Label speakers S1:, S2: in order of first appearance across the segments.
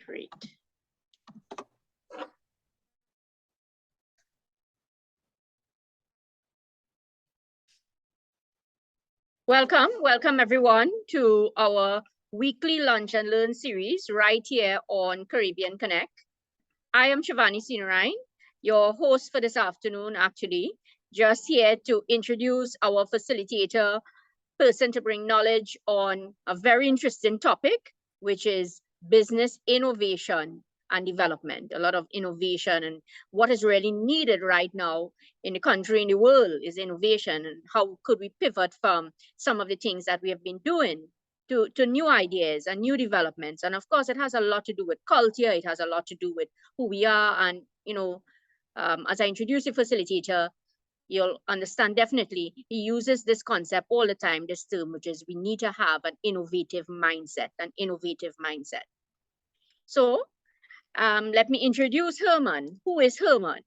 S1: Great. Welcome everyone to our weekly Lunch and Learn series right here on Caribbean Connect. I am Shivani Sinarain, your host for this afternoon, actually, just here to introduce our facilitator, person to bring knowledge on a very interesting topic, which is business innovation and development. A lot of innovation, and what is really needed right now in the country, in the world, is innovation. And how could we pivot from some of the things that we have been doing to new ideas and new developments? And of course, it has a lot to do with culture. It has a lot to do with who we are. And, as I introduce the facilitator, you'll understand definitely he uses this concept all the time, this term, which is we need to have an innovative mindset. So let me introduce Herman. Who is Herman?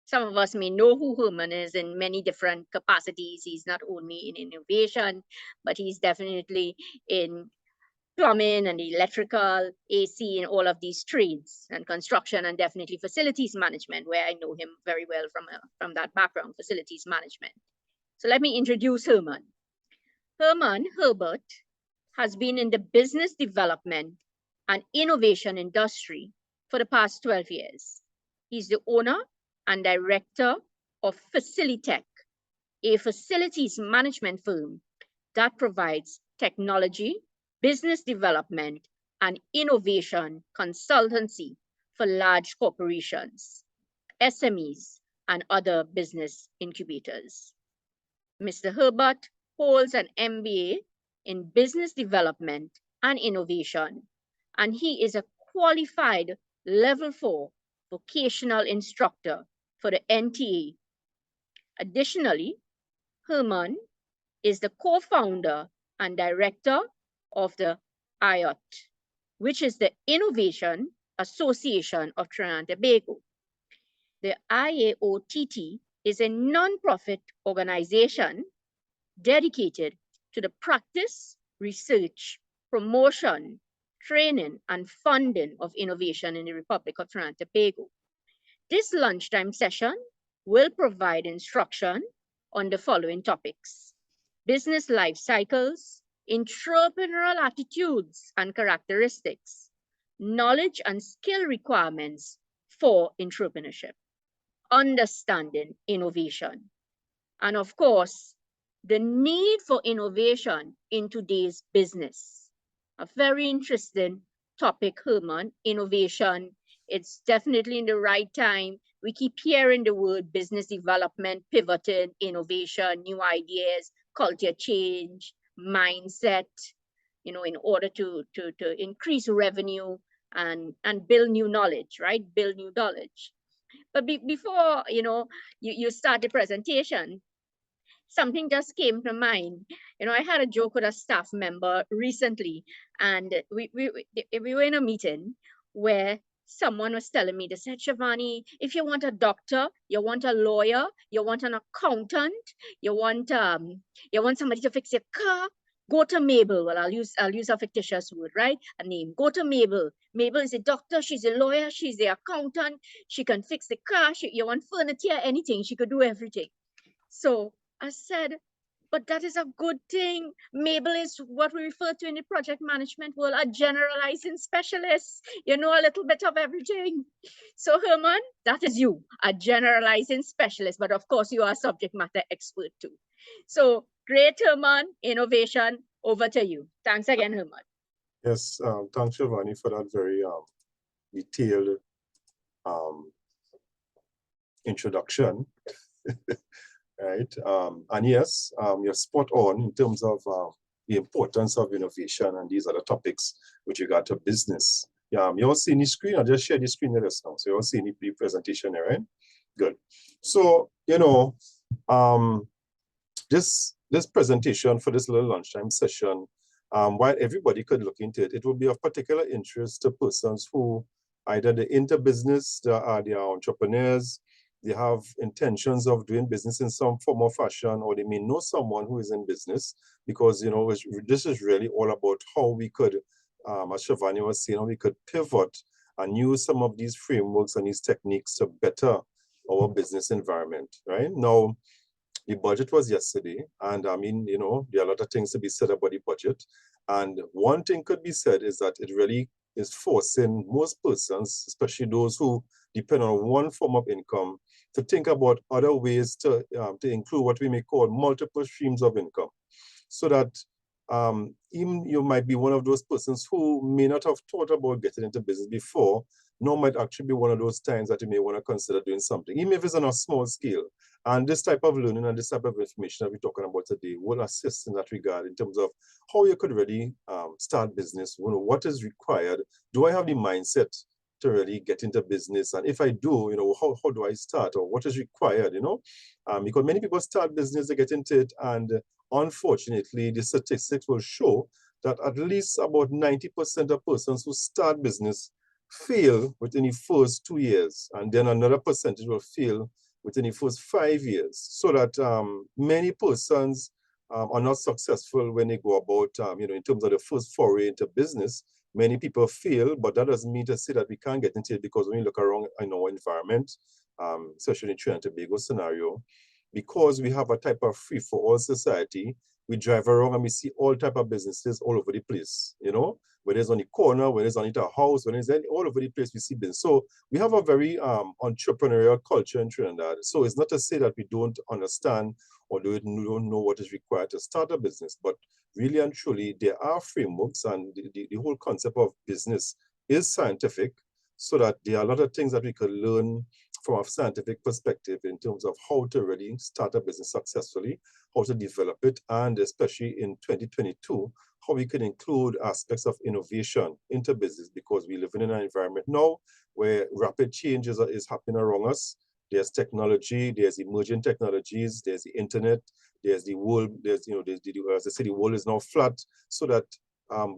S1: Some of us may know who Herman is in many different capacities. He's not only in innovation, but he's definitely in plumbing and electrical, AC, and all of these trades, and construction, and definitely facilities management, where I know him very well from that background, facilities management. So let me introduce Herman. Herman Herbert has been in the business development and innovation industry for the past 12 years. He's the owner and director of Facilitech, a facilities management firm that provides technology, business development, and innovation consultancy for large corporations, SMEs, and other business incubators. Mr. Herbert holds an MBA in business development and innovation, and he is a qualified level 4 vocational instructor for the NTA. Additionally, Herman is the co-founder and director of the IOT, which is the Innovation Association of Trinidad and Tobago. The IAOTT is a non-profit organization dedicated to the practice, research, promotion, training, and funding of innovation in the Republic of Trinidad and Tobago. This lunchtime session will provide instruction on the following topics: business life cycles, entrepreneurial attitudes and characteristics, knowledge and skill requirements for entrepreneurship, understanding innovation, and of course, the need for innovation in today's business. A very interesting topic, Herman, innovation. It's definitely in the right time. We keep hearing the word business development, pivoting, innovation, new ideas, culture change, mindset, in order to increase revenue and build new knowledge, right? Build new knowledge. But before, you start the presentation, something just came to mind. I had a joke with a staff member recently, and we were in a meeting where someone was telling me, they said, Shivani, if you want a doctor, you want a lawyer, you want an accountant, you want somebody to fix your car, go to Mabel. Well, I'll use a fictitious word, right? A name. Go to Mabel. Mabel is a doctor, she's a lawyer, she's the accountant, she can fix the car, you want furniture, anything, she could do everything. So I said, but that is a good thing. Mabel is what we refer to in the project management world, a generalizing specialist. You know a little bit of everything. So Herman, that is you, a generalizing specialist, but of course you are a subject matter expert too. So great, Herman, innovation, over to you. Thanks again, Herman.
S2: Yes, thanks, Shivani, for that very detailed introduction. Right, and yes, you're spot on in terms of the importance of innovation, and these are the topics with regard to business. Yeah, you all seeing the screen? I'll just share the screen with us now. So you all seeing the presentation there, right? Good. So, this presentation for this little lunchtime session, while everybody could look into it, it will be of particular interest to persons who either they're into business, they are entrepreneurs, they have intentions of doing business in some form or fashion, or they may know someone who is in business, because this is really all about how we could as Shivani was saying, we could pivot and use some of these frameworks and these techniques to better our business environment, right? Now, the budget was yesterday, and I mean, there are a lot of things to be said about the budget. And one thing could be said is that it really is forcing most persons, especially those who depend on one form of income, to think about other ways to include what we may call multiple streams of income, so that even you might be one of those persons who may not have thought about getting into business before, nor might actually be one of those times that you may want to consider doing something, even if it's on a small scale. And this type of learning and this type of information that we're talking about today will assist in that regard in terms of how you could really start business, what is required. Do I have the mindset to really get into business? And if I do, how do I start, or what is required, because many people start business, they get into it, and unfortunately, the statistics will show that at least about 90% of persons who start business fail within the first 2 years, and then another percentage will fail within the first 5 years. So that many persons are not successful when they go about, in terms of the first foray into business. Many people fail, but that doesn't mean to say that we can't get into it, because when you look around in our environment, especially in Trinidad and Tobago scenario, because we have a type of free-for-all society, we drive around and we see all type of businesses all over the place, whether it's on the corner, whether it's on a house, whether it's all over the place, we see business. So we have a very entrepreneurial culture in Trinidad. So it's not to say that we don't understand or don't know what is required to start a business, but really and truly, there are frameworks, and the whole concept of business is scientific, so that there are a lot of things that we could learn from a scientific perspective in terms of how to really start a business successfully, how to develop it, and especially in 2022, how we can include aspects of innovation into business, because we live in an environment now where rapid changes is happening around us. There's technology, there's emerging technologies, there's the internet, there's the world, as I say, the world is now flat, so that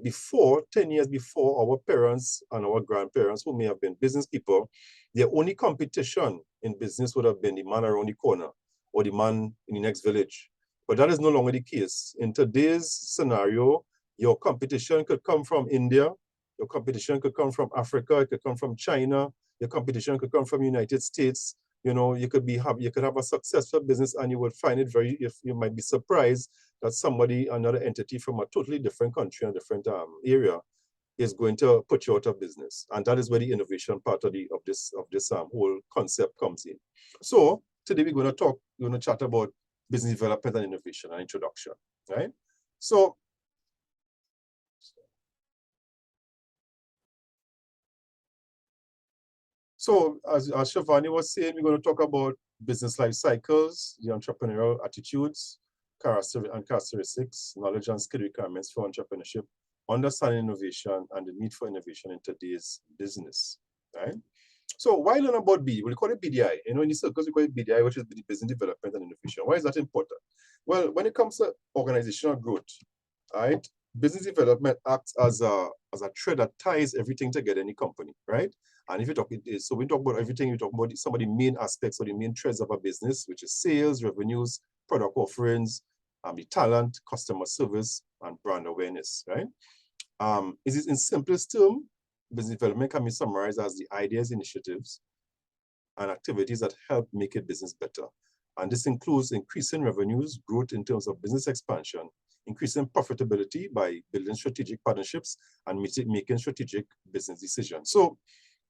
S2: before, 10 years before, our parents and our grandparents, who may have been business people, their only competition in business would have been the man around the corner or the man in the next village. But that is no longer the case. In today's scenario, your competition could come from India, your competition could come from Africa, it could come from China, your competition could come from the United States. You could have a successful business, and you will find it you might be surprised that somebody, another entity from a totally different country and different area, is going to put you out of business. And that is where the innovation part of this whole concept comes in. So today we're going to chat about business development and innovation and introduction, right? So as Shivani was saying, we're going to talk about business life cycles, the entrepreneurial attitudes, characteristics, knowledge and skill requirements for entrepreneurship, understanding innovation, and the need for innovation in today's business, right? So why learn about BDI? We call it BDI. In the circles, we call it BDI, which is business development and innovation. Why is that important? Well, when it comes to organizational growth, right, business development acts as a thread that ties everything together in the company, right? And if you talk, so we talk about everything, we talk about some of the main aspects or the main threads of a business, which is sales, revenues, product offerings, the talent, customer service, and brand awareness, right? Is it in simplest term, business development can be summarized as the ideas, initiatives, and activities that help make a business better. And this includes increasing revenues, growth in terms of business expansion, increasing profitability by building strategic partnerships, and making strategic business decisions. So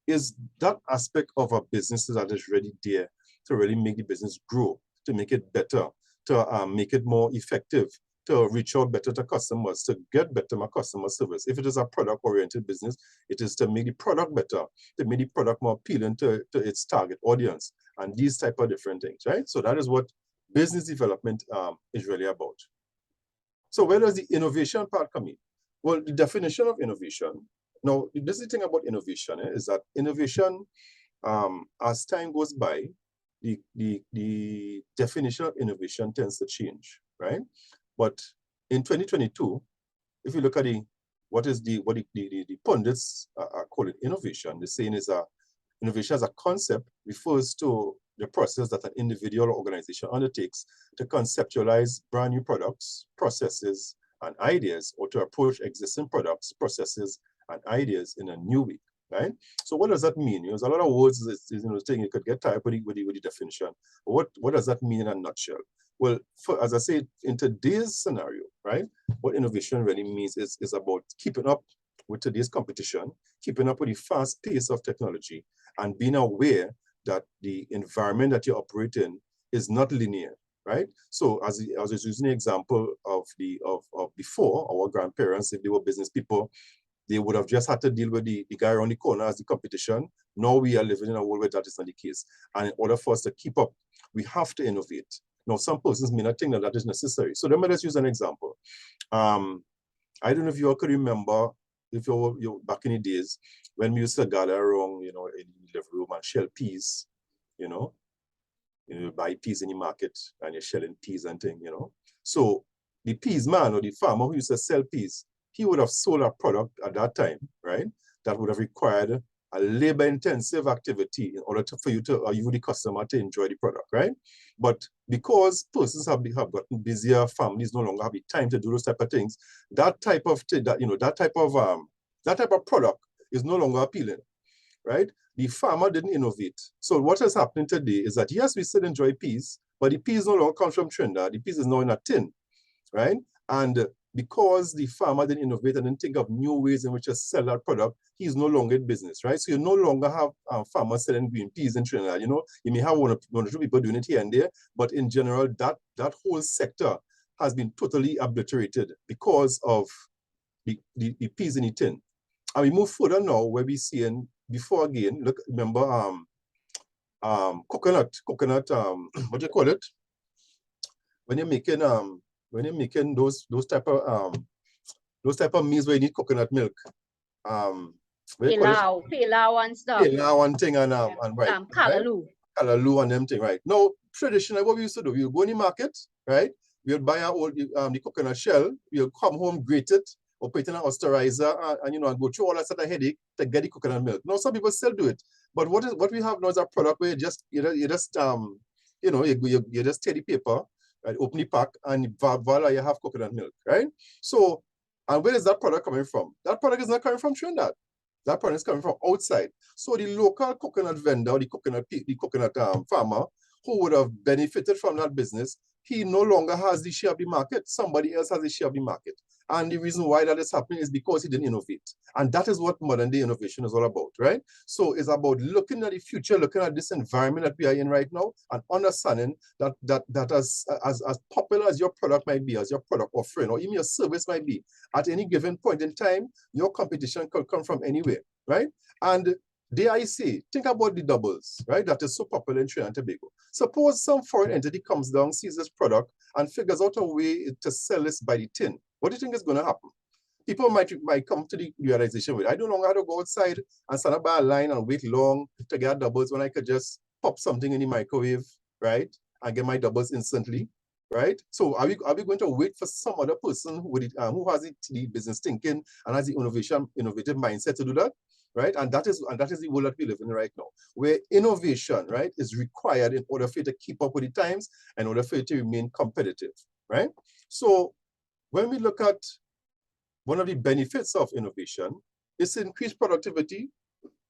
S2: is that aspect of a business that is really there to really make the business grow, to make it better, to make it more effective, to reach out better to customers, to get better customer service. If it is a product-oriented business, it is to make the product better, to make the product more appealing to its target audience, and these type of different things, right? So that is what business development is really about. So where does the innovation part come in? Well, the definition of innovation, now, this is the thing about innovation, is that innovation, as time goes by, the definition of innovation tends to change, right? But in 2022, if you look at what the pundits call it innovation, the saying is innovation as a concept refers to the process that an individual or organization undertakes to conceptualize brand new products, processes, and ideas, or to approach existing products, processes, and ideas in a new way, right? So what does that mean? There's a lot of words, thing you could get tired with the definition. What does that mean in a nutshell? Well, as I said, in today's scenario, right, what innovation really means is about keeping up with today's competition, keeping up with the fast pace of technology, and being aware that the environment that you operate in is not linear, right? So as I was using the example of before, our grandparents, if they were business people, they would have just had to deal with the guy around the corner as the competition. Now we are living in a world where that is not the case. And in order for us to keep up, we have to innovate. Now, some persons may not think that is necessary. So let me just use an example. I don't know if you all could remember, if you're back in the days, when we used to gather around, in the living room and shell peas, you buy peas in the market and you're shelling peas and things, So the peas man or the farmer who used to sell peas, he would have sold a product at that time, right? That would have required a labor-intensive activity in order for you, the customer, to enjoy the product, right? But because persons have gotten busier, families no longer have the time to do those type of things, that type of product is no longer appealing, right? The farmer didn't innovate. So what is happening today is that, yes, we still enjoy peas, but the peas no longer comes from Trinidad. The peas is now in a tin, right? And because the farmer didn't innovate and didn't think of new ways in which to sell that product, he's no longer in business, right? So you no longer have farmers selling green peas in Trinidad. You may have one or two people doing it here and there, but in general, that whole sector has been totally obliterated because of the peas in the tin. And we move further now, where we see, and before again, look, remember coconut, what do you call it? When you're making those type of meals where you need coconut milk.
S1: Pilau and stuff.
S2: Pilau and thing and right.
S1: Kalaloo.
S2: Right? Kalaloo and them thing, right? Now, traditionally, what we used to do, we would go in the market, right? We would buy our old the coconut shell, we'll come home, grate it, or put it in an osterizer, and go through all that sort of headache to get the coconut milk. Now, some people still do it, but what we have now is a product where you just tear the paper, right, open the pack, and voila, you have coconut milk, right? So, and where is that product coming from? That product is not coming from Trinidad. That product is coming from outside. So the local coconut vendor, the coconut farmer, who would have benefited from that business, he no longer has the share of the market. Somebody else has the share of the market. And the reason why that is happening is because he didn't innovate. And that is what modern day innovation is all about, right? So it's about looking at the future, looking at this environment that we are in right now, and understanding that as popular as your product might be, as your product offering, or even your service might be, at any given point in time, your competition could come from anywhere, right? And dare I say, think about the doubles, right? That is so popular in Trinidad and Tobago. Suppose some foreign entity comes down, sees this product, and figures out a way to sell this by the tin. What do you think is going to happen? People might come to the realization with, I don't know how to go outside and stand up by a line and wait long to get doubles when I could just pop something in the microwave, right? And get my doubles instantly, right? So are we going to wait for some other person who has the business thinking and has the innovative mindset to do that? Right, and that is the world that we live in right now, where innovation, right, is required in order for you to keep up with the times, in order for you to remain competitive, right? So when we look at one of the benefits of innovation, is increased productivity,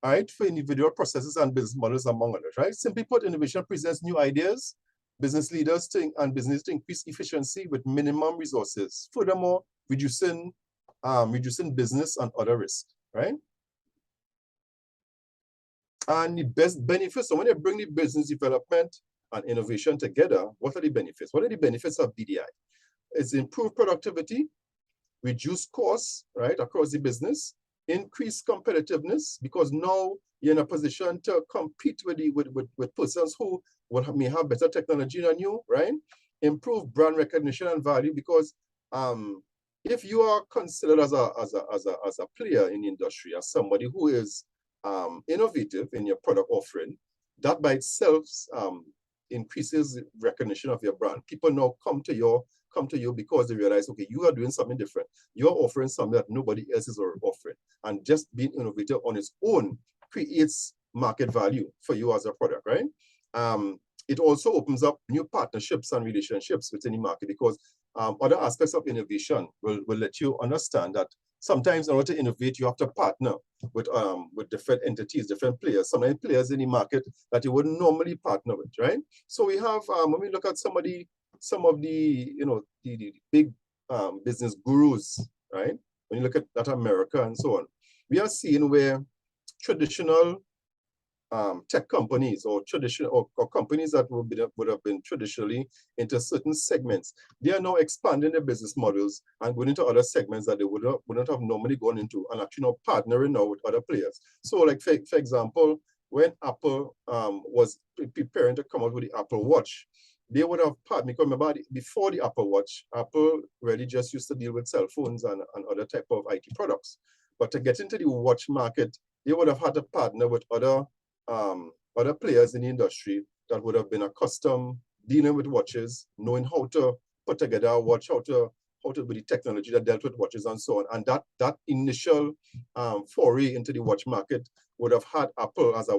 S2: right, for individual processes and business models, among others, right? Simply put, innovation presents new ideas, business leaders and business to increase efficiency with minimum resources. Furthermore, reducing business and other risks, right? And the best benefits, so when they bring the business development and innovation together, what are the benefits? What are the benefits of BDI? It's improved productivity, reduce costs, right, across the business, increase competitiveness, because now you're in a position to compete with persons who may have better technology than you, right? Improve brand recognition and value, because if you are considered as a player in the industry, as somebody who is innovative in your product offering, that by itself increases recognition of your brand. People now come to you because they realize, okay, you are doing something different. You're offering something that nobody else is offering. And just being innovative on its own creates market value for you as a product, right? it also opens up new partnerships and relationships within the market, because other aspects of innovation will let you understand that sometimes in order to innovate, you have to partner with different entities, different players, sometimes players in the market that you wouldn't normally partner with, right? So we have, when we look at some of the the big business gurus, right? When you look at America and so on, we are seeing where traditional tech companies or traditional or companies that would have been traditionally into certain segments, they are now expanding their business models and going into other segments that they wouldn't have normally gone into, and actually now partnering now with other players. So like for example, when Apple was preparing to come out with the Apple Watch, they would have partnered, because remember before the Apple Watch, Apple really just used to deal with cell phones and other type of IT products. But to get into the watch market, they would have had to partner with other players in the industry that would have been accustomed dealing with watches, knowing how to put together a watch, how to with the technology that dealt with watches and so on. And that initial foray into the watch market would have had Apple as a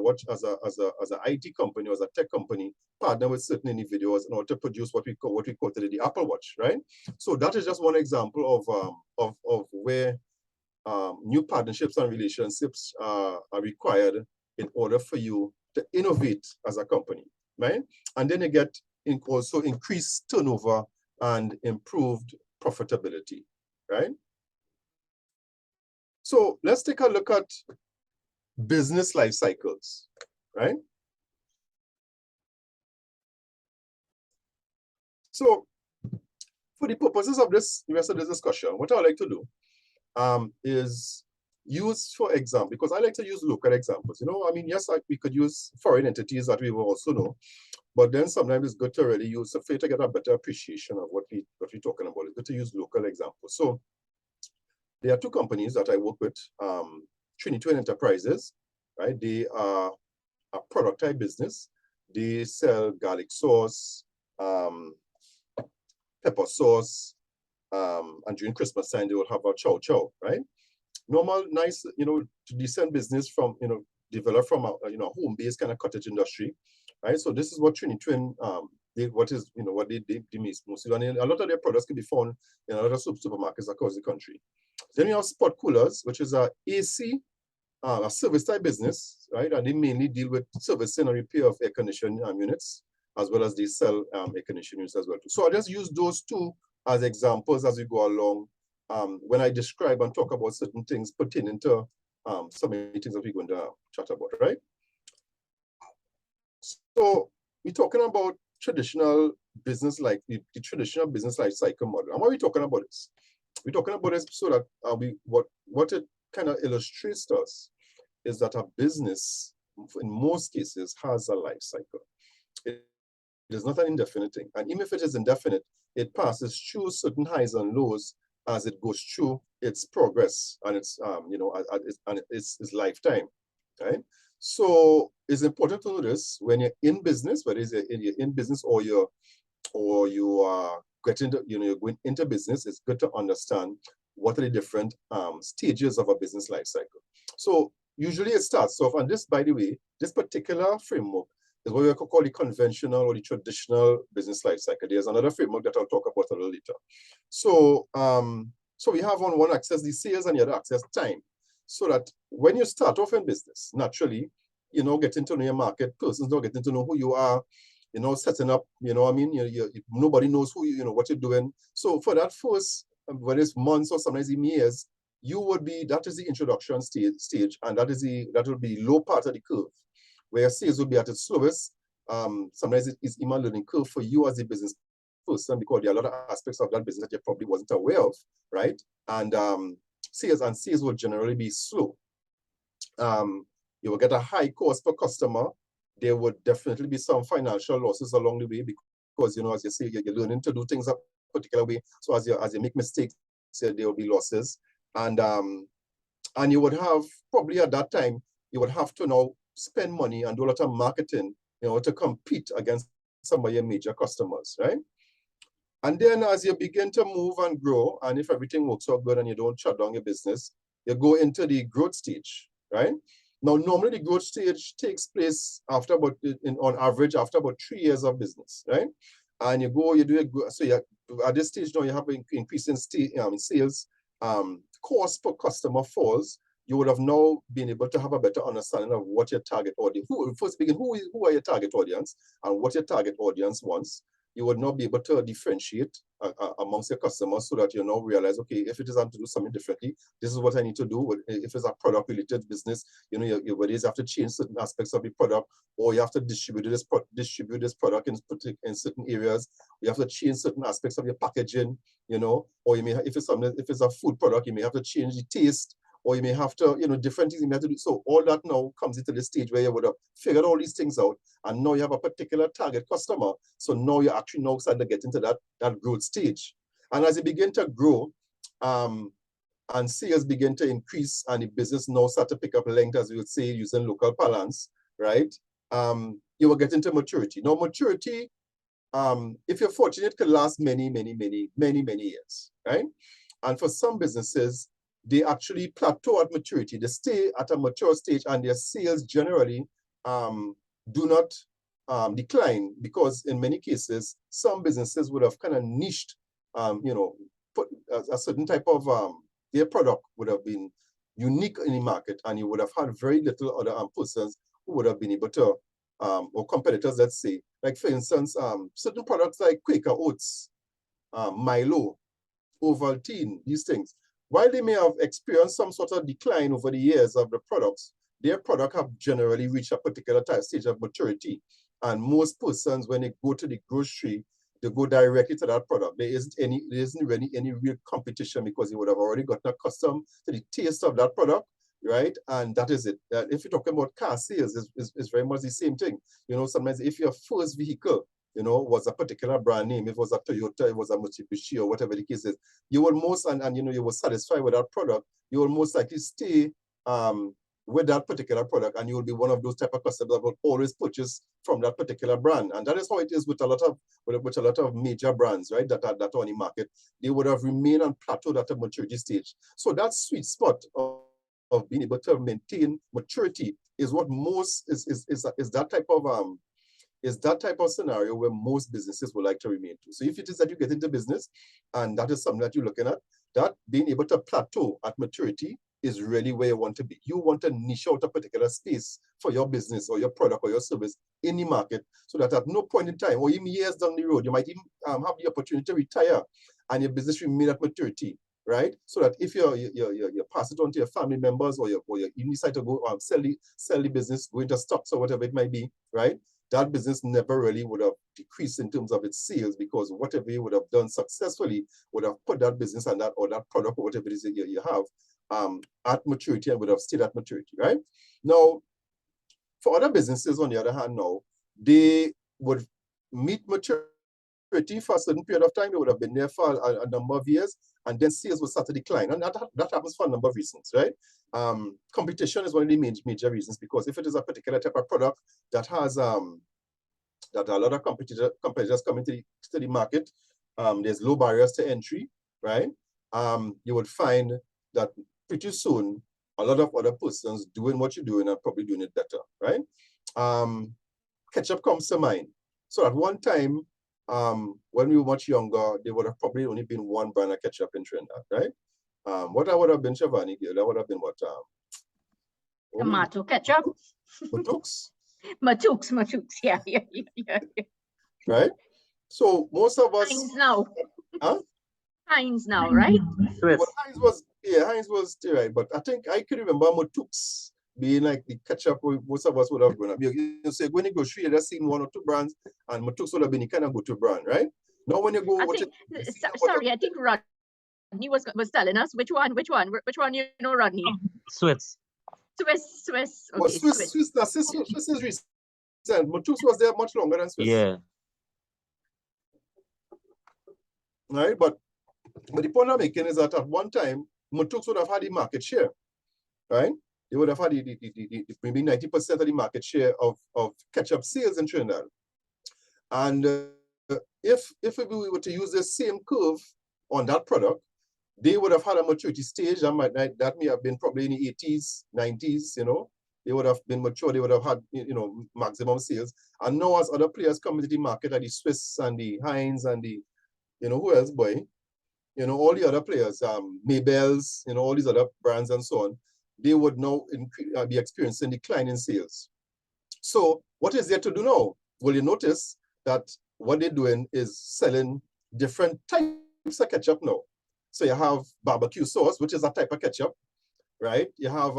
S2: IT company or as a tech company partner with certain individuals in order to produce what we call today the Apple Watch, right? So that is just one example of where new partnerships and relationships are required in order for you to innovate as a company, right? And then you get also increased turnover and improved profitability, right? So let's take a look at business life cycles, right? So for the purposes of this rest of this discussion, what I like to do is use, for example, because I like to use local examples. I mean, yes, we could use foreign entities that we will also know, but then sometimes it's good to really use, so for you to get a better appreciation of what we're talking about, it's good to use local examples. So there are two companies that I work with, Trinitwin Enterprises, right? They are a product type business. They sell garlic sauce, pepper sauce, and during Christmas time, they will have a chow chow, right? Normal, nice, decent business from, developed from a, home-based kind of cottage industry, right? So this is what Trinitwin, what they mostly, and a lot of their products can be found in a lot of supermarkets across the country. Then you have Spot Coolers, which is a AC, a service type business, right? And they mainly deal with servicing and repair of air conditioning units, as well as they sell air conditioning units as well too. So I just use those two as examples as we go along when I describe and talk about certain things pertaining to some of the things that we're going to chat about, right? So we're talking about traditional business, like the traditional business life cycle model. And why are we talking about this? We're talking about this so that what it kind of illustrates to us is that a business, in most cases, has a life cycle. It is not an indefinite thing. And even if it is indefinite, it passes through certain highs and lows as it goes through its progress and its its lifetime, right? So it's important to know this when you're in business, whether you're in business or you are getting you're going into business. It's good to understand what are the different stages of a business life cycle. So usually it starts off, and this, by the way, this particular framework is what we call the conventional or the traditional business life cycle. There's another framework that I'll talk about a little later. So, so we have on one axis the sales and the other axis time. So that when you start off in business, naturally, getting to know your market, persons don't getting to know who you are, setting up, I mean, nobody knows who what you're doing. So for that first, whether it's months or sometimes even years, that is the introduction stage, and that will be low part of the curve, where sales will be at its slowest. Sometimes it is even learning curve for you as a business person, because there are a lot of aspects of that business that you probably wasn't aware of, right? And sales will generally be slow. You will get a high cost per customer. There would definitely be some financial losses along the way, because as you say, you're learning to do things a particular way. So as you make mistakes, there will be losses, and you would have probably at that time you would have to now spend money and do a lot of marketing, to compete against some of your major customers, right? And then as you begin to move and grow, and if everything works out good and you don't shut down your business, you go into the growth stage, right? Now, normally the growth stage takes place after about, on average, after about 3 years of business, right? And you go, you do it, so you at this stage now you have an increase in sales, cost per customer falls. You would have now been able to have a better understanding of what your target audience, who are your target audience and what your target audience wants. You would now be able to differentiate amongst your customers so that you now realize, okay, if it is time to do something differently, this is what I need to do. If it's a product related business, you know, you have to change certain aspects of the product, or you have to distribute this product in certain areas. You have to change certain aspects of your packaging, you know, or you may, if it's a food product, you may have to change the taste, or you may have to, you know, different things you may have to do. So all that now comes into the stage where you would have figured all these things out, and now you have a particular target customer. So now you're actually now starting to get into that growth stage. And as you begin to grow, and sales begin to increase, and the business now start to pick up length, as we would say, using local parlance, right? You will get into maturity. Now, maturity, if you're fortunate, can last many years, right? And for some businesses, they actually plateau at maturity. They stay at a mature stage, and their sales generally do not decline, because in many cases, some businesses would have kind of niched, you know, put a certain type of, their product would have been unique in the market, and you would have had very little other persons who would have been able to, or competitors, let's say, like for instance, certain products like Quaker Oats, Milo, Ovaltine, these things, while they may have experienced some sort of decline over the years of the products, their product have generally reached a particular stage of maturity. And most persons, when they go to the grocery, they go directly to that product. There isn't really any real competition, because you would have already gotten accustomed to the taste of that product, right? And that is it. If you're talking about car sales, it's very much the same thing. You know, sometimes if your first vehicle, you know, was a particular brand name, if it was a Toyota, it was a Mitsubishi, or whatever the case is, you will most, and you know, you were satisfied with that product, you will most likely stay with that particular product, and you will be one of those type of customers that will always purchase from that particular brand. And that is how it is with a lot of major brands, right, that are on the market. They would have remained on plateaued at a maturity stage. So that sweet spot of being able to maintain maturity is what most is that type of scenario where most businesses would like to remain to. So if it is that you get into business and that is something that you're looking at, that being able to plateau at maturity is really where you want to be. You want to niche out a particular space for your business or your product or your service in the market, so that at no point in time, or even years down the road, you might even have the opportunity to retire and your business remain at maturity, right? So that if you pass it on to your family members, or you even decide to go sell the business, go into stocks or whatever it might be, right? That business never really would have decreased in terms of its sales, because whatever you would have done successfully would have put that business and that product or whatever it is that you have at maturity, and would have stayed at maturity, right? Now, for other businesses, on the other hand, now, they would meet maturity for a certain period of time. They would have been there for a number of years, and then sales will start to decline. And that happens for a number of reasons, right? Competition is one of the major reasons, because if it is a particular type of product that has that a lot of competitors come into the market, there's low barriers to entry, right? You would find that pretty soon a lot of other persons doing what you're doing are probably doing it better, right? Ketchup comes to mind. So at one time, when we were much younger, there would have probably only been one brand of ketchup in Trinidad, right? What I would have been, Shivani, that would have been what?
S1: Tomato ketchup.
S2: Matux?
S1: Matux, yeah.
S2: Right? So most of us...
S1: Heinz now.
S2: Huh?
S1: Heinz now, right?
S2: Well, Heinz was right, but I think I could remember Matux being like the ketchup most of us would have grown up. You say when you go through, you've seen one or two brands, and Matux would have been the kind of go-to brand, right? Now when you go,
S1: I think Rodney was telling us which one, you know, Rodney?
S3: Swiss.
S1: Swiss. Okay,
S2: well, Swiss is recent. Matux was there much longer than Swiss.
S3: Yeah.
S2: Right, but the point I'm making is that at one time, Matux would have had the market share, right? They would have had maybe 90% of the market share of ketchup sales in Trinidad. And if we were to use the same curve on that product, they would have had a maturity stage that may have been probably in the 80s, 90s, you know. they would have been mature, they would have had, you know, maximum sales. And now as other players come into the market, like the Swiss and the Heinz and the, you know, who else, boy? You know, all the other players, Mabel's, you know, all these other brands and so on, they would now be experiencing decline in sales. So what is there to do now? Well, you notice that what they're doing is selling different types of ketchup now. So you have barbecue sauce, which is a type of ketchup, right? You have,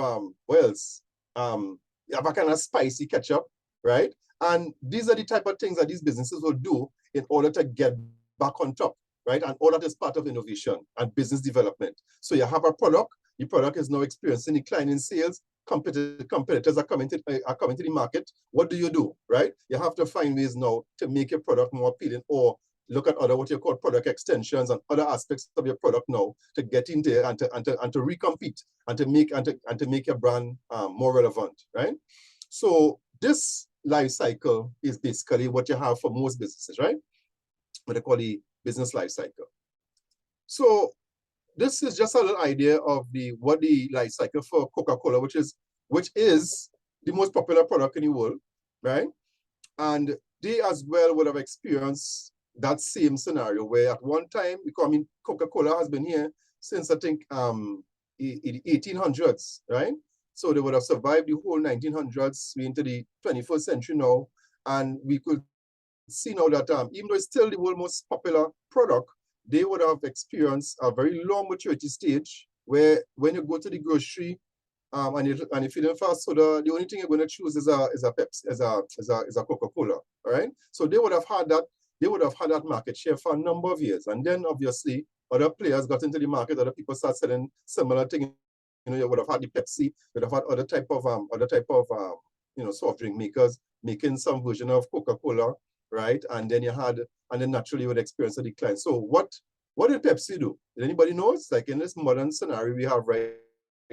S2: what else? You have a kind of spicy ketchup, right? And these are the type of things that these businesses will do in order to get back on top, right? And all that is part of innovation and business development. So you have a product, the product is now experiencing decline in sales, competitors are coming to the market. What do, right? You have to find ways now to make your product more appealing, or look at other what you call product extensions and other aspects of your product now to get in there and to recompete and to make your brand more relevant, right? So this life cycle is basically what you have for most businesses, right? What they call the business life cycle. So this is just a little idea of what the life cycle for Coca-Cola, which is the most popular product in the world, right? And they as well would have experienced that same scenario where at one time, because I mean, Coca-Cola has been here since I think the 1800s, right? So they would have survived the whole 1900s into the 21st century now. And we could see now that even though it's still the world's most popular product, they would have experienced a very long maturity stage where when you go to the grocery and you're feeling fast soda, the only thing you're going to choose is a Pepsi, is a Coca-Cola, all right? So they would have had that market share for a number of years. And then obviously other players got into the market, other people start selling similar things. You know, you would have had the Pepsi, you would have had other type of you know, soft drink makers making some version of Coca-Cola, right? And then naturally you would experience a decline. So what did Pepsi do? Did anybody know? It's like in this modern scenario we have right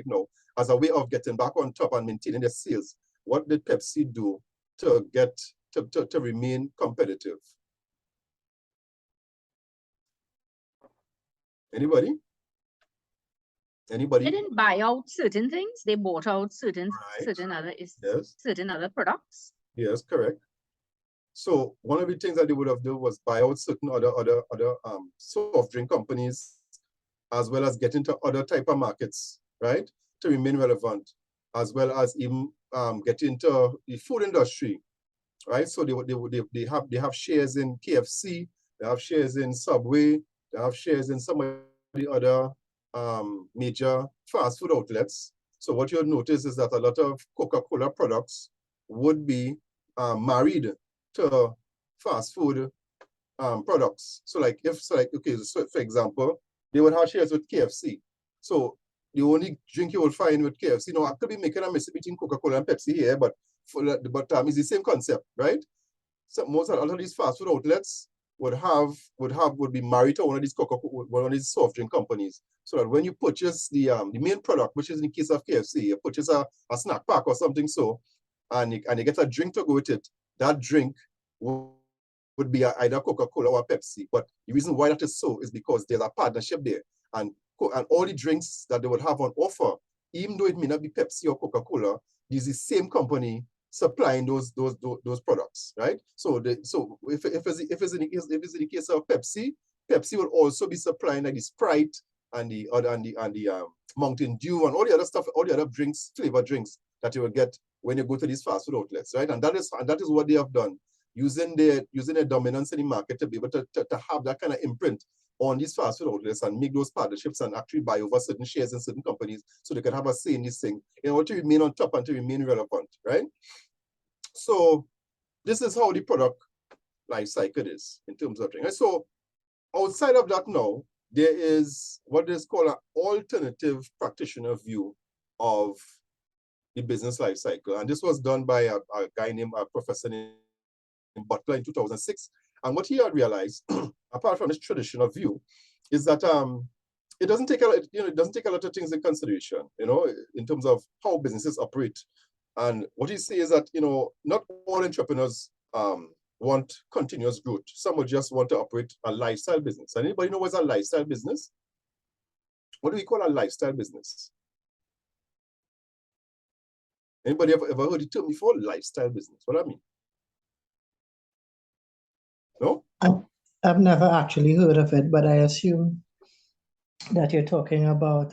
S2: now, as a way of getting back on top and maintaining their sales, what did Pepsi do to remain competitive? Anybody?
S1: They didn't buy out certain things. They bought out certain other products.
S2: Yes, correct. So one of the things that they would have done was buy out certain other soft drink companies, as well as get into other type of markets, right, to remain relevant, as well as even get into the food industry, right? So they have shares in KFC, they have shares in Subway, they have shares in some of the other major fast food outlets. So what you'll notice is that a lot of Coca-Cola products would be married to fast food products. So for example, they would have shares with KFC. So the only drink you will find with KFC, I could be making a mistake between Coca-Cola and Pepsi here, but it's the same concept, right? So a lot of these fast food outlets would be married to one of these soft drink companies. So that when you purchase the main product, which is in the case of KFC, you purchase a snack pack or something so, and you get a drink to go with it, that drink would be either Coca-Cola or Pepsi. But the reason why that is so is because there's a partnership there. And all the drinks that they would have on offer, even though it may not be Pepsi or Coca-Cola, is the same company supplying those products, right? So if it's in the case of Pepsi, Pepsi will also be supplying like the Sprite and the Mountain Dew and all the other stuff, all the other drinks, flavor drinks that you will get when you go to these fast food outlets, right? And that is what they have done, using their dominance in the market to be able to have that kind of imprint on these fast food outlets and make those partnerships and actually buy over certain shares in certain companies so they can have a say in this thing in order to remain on top and to remain relevant, right? So this is how the product life cycle is in terms of drink. So outside of that now, there is what is called an alternative practitioner view of the business life cycle. And this was done by a guy named Professor Butler in 2006. And what he had realized, apart from this traditional view, is that it doesn't take a lot of things in consideration, in terms of how businesses operate. And what he says is that, not all entrepreneurs want continuous growth. Some will just want to operate a lifestyle business. Anybody know what's a lifestyle business? What do we call a lifestyle business? Anybody ever heard the term before? Lifestyle business. What I mean? No?
S3: I've never actually heard of it, but I assume that you're talking about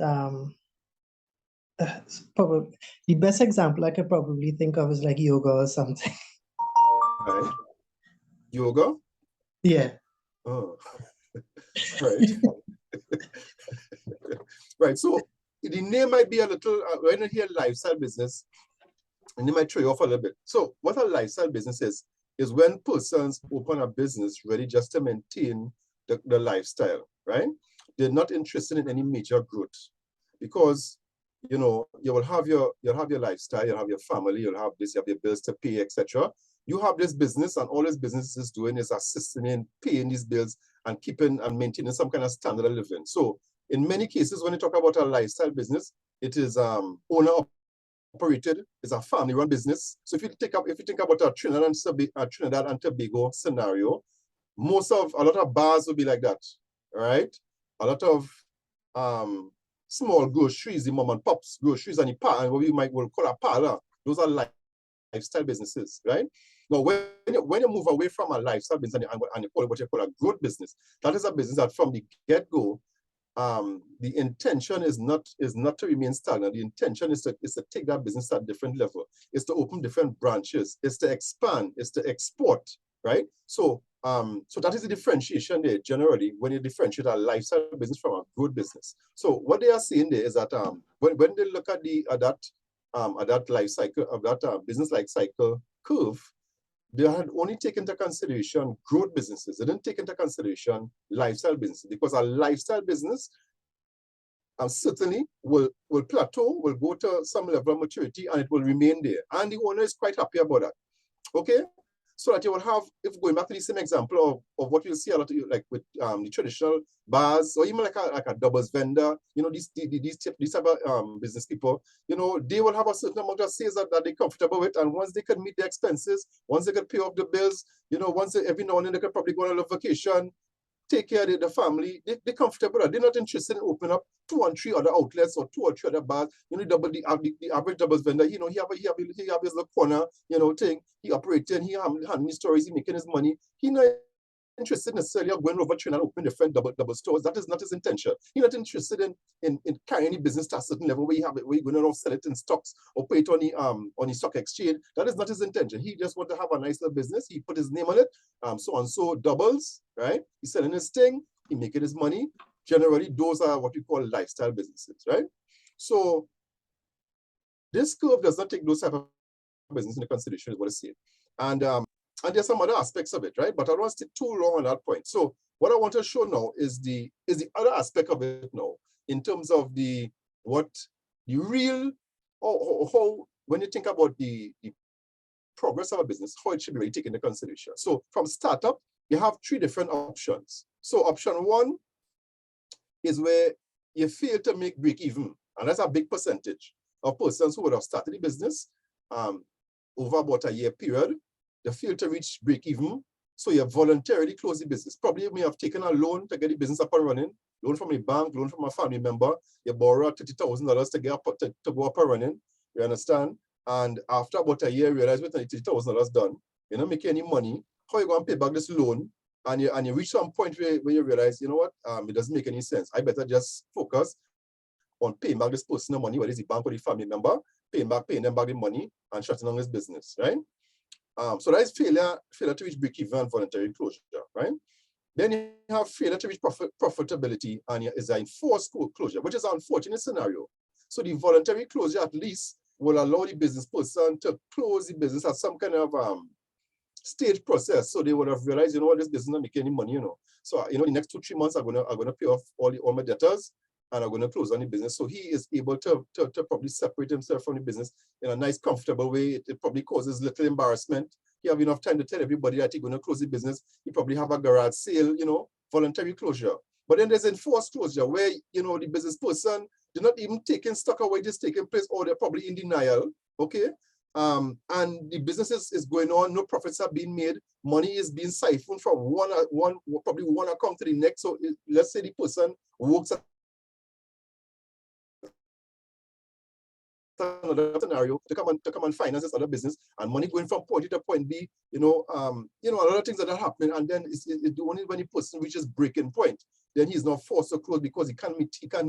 S3: probably the best example I could probably think of is like yoga or something.
S2: Right. Yoga?
S3: Yeah.
S2: Oh. Right. Right. So the name might be a little, when you hear lifestyle business, and they might throw you off a little bit. So what a lifestyle business is when persons open a business really just to maintain the lifestyle, right? They're not interested in any major growth because, you know, you'll have your lifestyle, you'll have your family, you'll have this, you have your bills to pay, etc. You have this business, and all this business is doing is assisting in paying these bills and keeping and maintaining some kind of standard of living. So in many cases, when you talk about a lifestyle business, it is owner operated, it's a family-run business. So if you think about a Trinidad and Tobago scenario, a lot of bars will be like that, right? A lot of small groceries, the mom and pops groceries and what we will call a parlor, those are lifestyle businesses, right? Now, when you move away from a lifestyle business and you call it what you call a growth business, that is a business that from the get-go, the intention is not to remain stagnant. The intention is to take that business at a different level. It's to open different branches. It's to expand. It's to export, right? So that is the differentiation there. Generally, when you differentiate a lifestyle business from a growth business. So what they are saying there is that when they look at that life cycle of that business life cycle curve, they had only taken into consideration growth businesses. They didn't take into consideration lifestyle businesses, because a lifestyle business certainly will plateau, will go to some level of maturity, and it will remain there. And the owner is quite happy about that. Okay? So that you will have, if going back to the same example of what you see a lot of, like with the traditional bars, or even like a doubles vendor, you know, these type of business people, you know, they will have a certain amount of sales that they're comfortable with, and once they can meet the expenses, once they can pay off the bills, you know, every now and then they can probably go on a vacation, take care of the family, they're comfortable. They're not interested in opening up 2 or 3 other outlets or 2 or 3 other bars. You know, the average doubles vendor, you know, he have his little corner, you know, thing. He operating, he handling his stories, he making his money. He not interested necessarily of going over Trinidad and opening different double stores. That is not his intention. He's not interested in carrying any business to a certain level where you're going to sell it in stocks or put it on the stock exchange. That is not his intention. He just want to have a nice little business. He put his name on it. So and so doubles, right? He's selling his thing, he making his money. Generally, those are what we call lifestyle businesses, right? So this curve does not take those type of business into consideration, is what it's saying. And there's some other aspects of it, right? But I don't want to stay too long on that point. So what I want to show now is the other aspect of it now, in terms of how when you think about the progress of a business, how it should be really taken into consideration. So from startup, you have 3 different options. So option 1 is where you fail to make break even. And that's a big percentage of persons who would have started the business over about a year period. They fail to reach break even, so you voluntarily close the business. Probably you may have taken a loan to get the business up and running, loan from a bank, loan from a family member. You borrow $30,000 to go up and running. You understand? And after about a year, you realize with $30,000 done, you're not making any money. How are you going to pay back this loan? And you reach some point where you realize, you know what, it doesn't make any sense. I better just focus on paying back this personal money, whether it's the bank or the family member, paying them back the money and shutting down this business, right? So that is failure to reach break-even and voluntary closure, right? Then you have failure to reach profitability, and is an enforced closure, which is an unfortunate scenario. So the voluntary closure at least will allow the business person to close the business at some kind of stage process. So they would have realized, you know what, this business is not making any money, you know. So, you know, the next 2-3 months I'm gonna pay off all my debtors, and I'm going to close on the business. So he is able to probably separate himself from the business in a nice, comfortable way. It probably causes little embarrassment. He have enough time to tell everybody that he's going to close the business. He probably have a garage sale, you know, voluntary closure. But then there's enforced closure where, you know, the business person, they're not even taking stock away, just taking place, or they're probably in denial, okay? And the business is going on, no profits are being made, money is being siphoned from probably one account to the next. So let's say the person works at another scenario to come and finance this other business, and money going from point A to point B, a lot of things that are happening, and then it's only when the person reaches breaking point, then he's not forced to close because he can't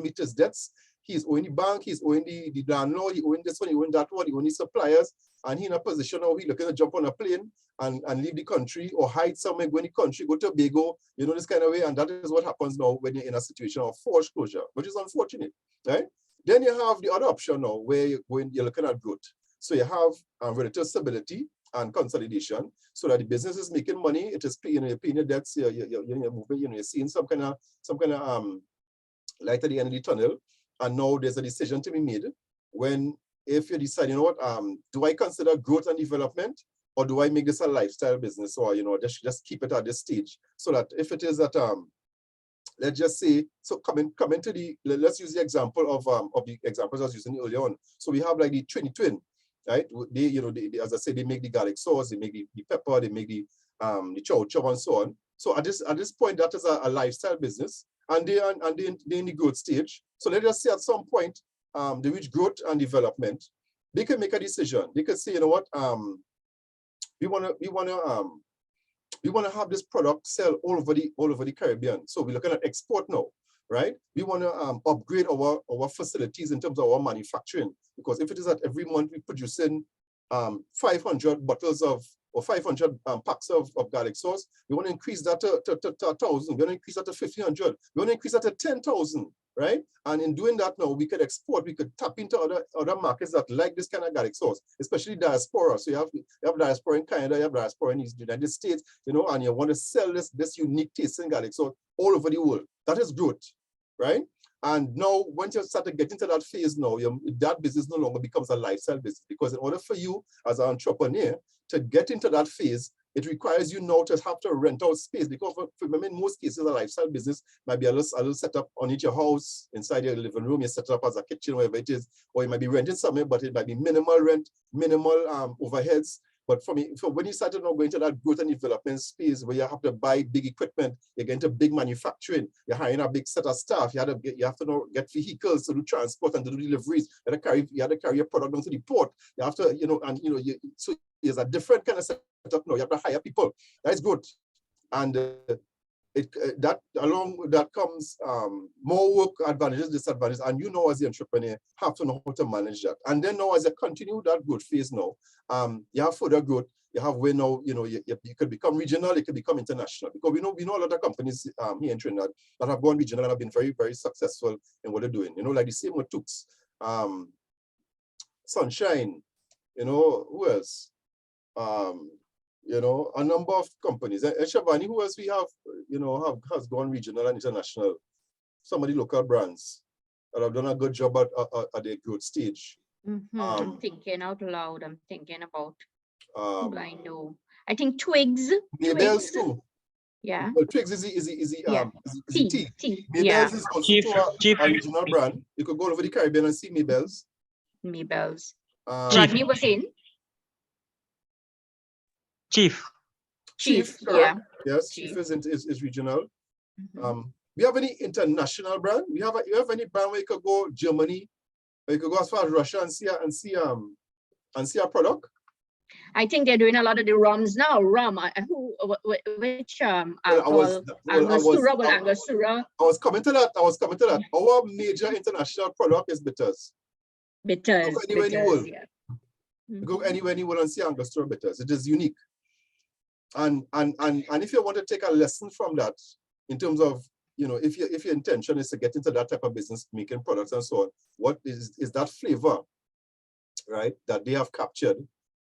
S2: meet his debts. He's owing the bank, he's owing the landlord, he owing this one, he owing that one, he owing the suppliers, and he's in a position now he's looking to jump on a plane and leave the country or hide somewhere, go in the country, go to Tobago, this kind of way. And that is what happens now when you're in a situation of forced closure, which is unfortunate, right? Then you have the other option now where you're looking at growth. So you have relative stability and consolidation, so that the business is making money, it is paying your debts, you're moving, you're seeing some kind of light at the end of the tunnel. And now there's a decision to be made if you decide, do I consider growth and development, or do I make this a lifestyle business, or just keep it at this stage, so that if it is that let's just say, so let's use the example of the examples I was using earlier on. So we have like the Twin, right? They as I say, they make the garlic sauce, they make the pepper, they make the chow and so on. So at this point, that is a lifestyle business, and they're in the growth stage. So let us say at some point they reach growth and development, they can make a decision. They could say, we want to have this product sell all over the Caribbean. So we're looking at export now, right? We want to upgrade our facilities in terms of our manufacturing, because if it is that every month we're producing 500 bottles or 500 packs of garlic sauce, we want to increase that to 1,000. We want to increase that to 1,500. We want to increase that to 10,000, right? And in doing that now, we could export. We could tap into other markets that like this kind of garlic sauce, especially diaspora. So you have diaspora in Canada, you have diaspora in the United States, and you want to sell this unique tasting garlic sauce all over the world. That is growth, right? And now, once you start to get into that phase now, that business no longer becomes a lifestyle business, because in order for you as an entrepreneur to get into that phase, it requires you now to have to rent out space, because remember, in most cases, a lifestyle business might be a little setup on your house, inside your living room, you set up as a kitchen, whatever it is, or you might be renting somewhere, but it might be minimal rent, minimal overheads. But when you start to now go into that growth and development space where you have to buy big equipment, you get into big manufacturing, you're hiring a big set of staff, you have to now get vehicles to do transport and to do deliveries, you have to carry your product down to the port, you have to, so there's a different kind of setup now. You have to hire people. That's good. And along with that comes more work, advantages, disadvantages, and as the entrepreneur have to know how to manage that. And then now, as you continue that growth phase now, you have further growth. You have where now, you could become regional, it could become international, because we know a lot of companies here in Trinidad that have gone regional and have been very, very successful in what they're doing. Like the same with Tooks, Sunshine, who else? A number of companies. And Shabani, who else we have, has gone regional and international? Some of the local brands that have done a good job at their growth stage.
S1: I'm thinking out loud. I'm thinking about who I know. I think Twigs.
S2: Maybells too.
S1: Yeah.
S2: Well, Twigs is tea.
S1: Maybells
S2: is also a regional brand. You could go over the Caribbean and see Maybells.
S1: Rodney was in.
S4: Chief,
S1: yeah.
S2: Yes, Chief is regional. We have any international brand? You have any brand where you could go Germany, or you could go as far as Russia and see a product?
S1: I think they're doing a lot of the rums now. Angostura.
S2: I was coming to that. Our major international product is bitters.
S1: Bitters.
S2: Go anywhere in the world.
S1: Yeah.
S2: Go anywhere in the world and see Angostura bitters. It is unique. And if you want to take a lesson from that, in terms of, if your intention is to get into that type of business, making products and so on, what is that flavor, right, that they have captured,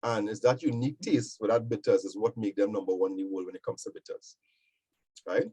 S2: and is that unique taste for that bitters is what make them number one in the world when it comes to bitters, right?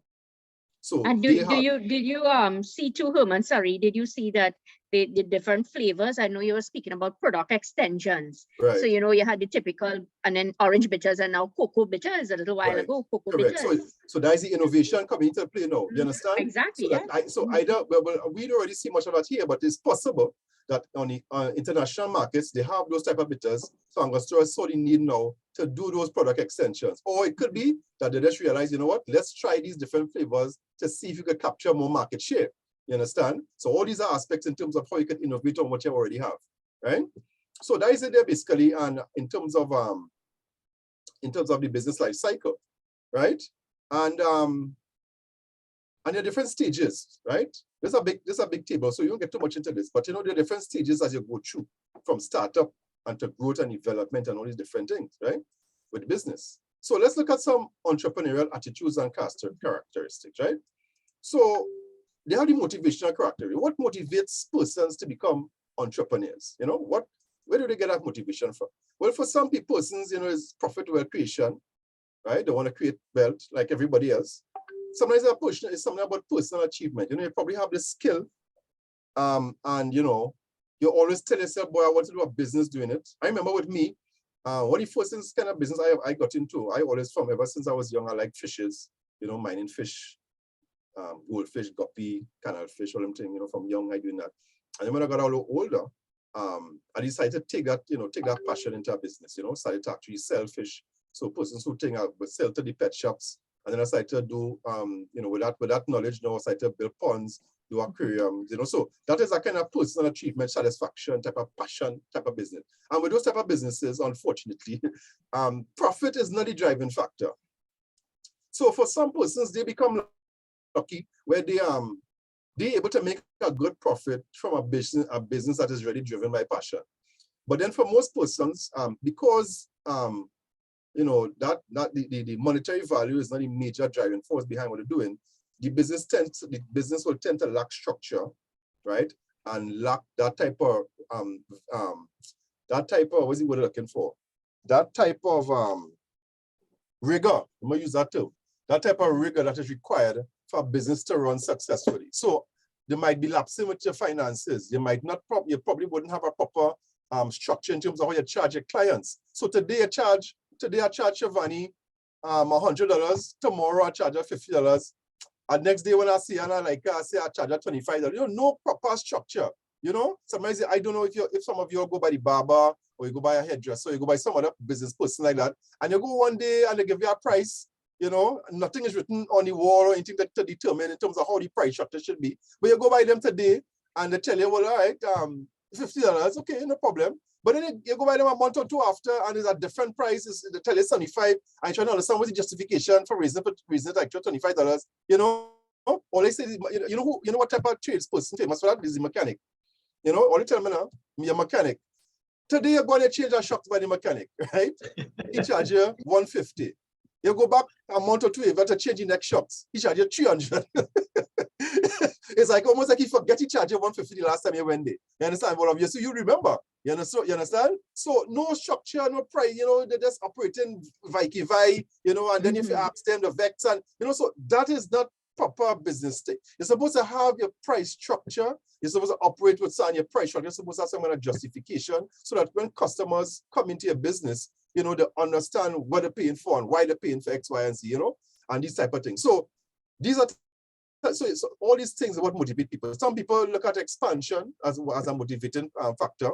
S2: So
S1: and did you see too, Herman? Sorry, did you see that the different flavors? I know you were speaking about product extensions.
S2: Right.
S1: So you had the typical, and then orange bitters, and now cocoa bitters a little while ago. Cocoa bitters.
S2: So that is the innovation coming into play now. You understand?
S1: Exactly.
S2: So we don't already see much of that here, but it's possible that on the international markets they have those type of bitters. So Angostura saw the need now to do those product extensions. Or it could be that they just realize, let's try these different flavors to see if you could capture more market share. You understand? So all these are aspects in terms of how you can innovate on what you already have, right? So that is it there basically, and in terms of the business life cycle, right? And there are different stages, right? This is a big table, so you don't get too much into this, but you know, there are different stages as you go through from startup and to growth and development and all these different things, right? With business. So let's look at some entrepreneurial attitudes and characteristics, right? So they have the motivational characteristic. What motivates persons to become entrepreneurs? You know, where do they get that motivation from? Well, for some persons, you know, is profit wealth creation, right? They want to create wealth like everybody else. Sometimes it's something about personal achievement. You know, you probably have this skill, and you know, you always tell yourself, boy, I want to do a business doing it. I remember with me, one of the first kind of business I got into, I always from ever since I was young, I like fishes, you know, mining fish, goldfish, guppy, canal fish, all them things, you know, from young I doing that. And then when I got a little older, I decided to take that passion into a business, you know, started to actually sell fish. So persons who think I would sell to the pet shops. And then I started to do, you know, with that knowledge, now I started to build ponds, do aquariums, you know. So that is a kind of personal achievement, satisfaction, type of passion, type of business. And with those type of businesses, unfortunately, profit is not the driving factor. So for some persons, they become lucky where they're able to make a good profit from a business that is really driven by passion. But then for most persons, because you know, the monetary value is not the major driving force behind what they're doing, the business will tend to lack structure, right? And lack that type of what's the word I'm looking for? That type of rigor. I'm gonna use that too. That type of rigor that is required for a business to run successfully. So there might be lapsing with your finances. You probably wouldn't have a proper structure in terms of how you charge your clients. So today I charge Shivani $100. Tomorrow I charge her $50. And next day when I see her, I say I charge her $25. You know, no proper structure. You know, sometimes I don't know if some of you go by the barber or you go by a hairdresser or you go by some other business person like that, and you go one day and they give you a price. You know, nothing is written on the wall or anything to determine in terms of how the price structure should be. But you go by them today and they tell you, well, all right, $50, okay, no problem. But then you go by them a month or two after and it's a different price. They tell you $75. I'm trying to understand what's the justification for raising it like $25. You know, all they say is, you know what type of tradesperson famous for that is the mechanic. You know, all they tell me now, me a mechanic. Today you're going to change a shocks by the mechanic, right? He charge you $150. You go back a month or two, you've got to change the next shocks. He charge you $300. It's like almost like he forget he charged you $150 the last time you went there. You understand? Well, obviously you remember. You understand? So no structure, no price, you know, they're just operating vai, you know, and then if you ask them the vex, and you know, so that is not proper business thing. You're supposed to have your price structure. You're supposed to operate with some your price structure. You're supposed to have some kind of justification so that when customers come into your business, you know, they understand what they're paying for and why they're paying for X, Y, and Z, you know, and these type of things. So these are so all these things are what motivate people. Some people look at expansion as a motivating factor.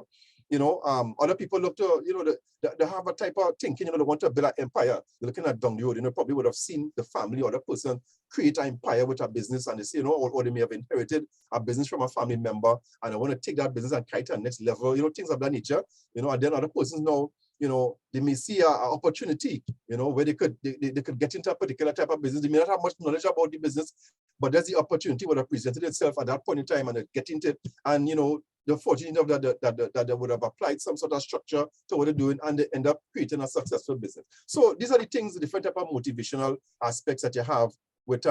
S2: You know, other people look to, you know, they have a type of thinking, you know, they want to build an empire. They're looking at down the road, you know, probably would have seen the family or the person create an empire with a business, and they say, you know, or they may have inherited a business from a family member, and I want to take that business and carry it to the next level, you know, things of that nature, you know, and then other persons now, you know, they may see an opportunity, you know, where they could get into a particular type of business. They may not have much knowledge about the business, but there's the opportunity would have presented itself at that point in time, and they get into it, and you know, the fortunate of that they would have applied some sort of structure to what they're doing, and they end up creating a successful business. So these are the things, the different type of motivational aspects that you have with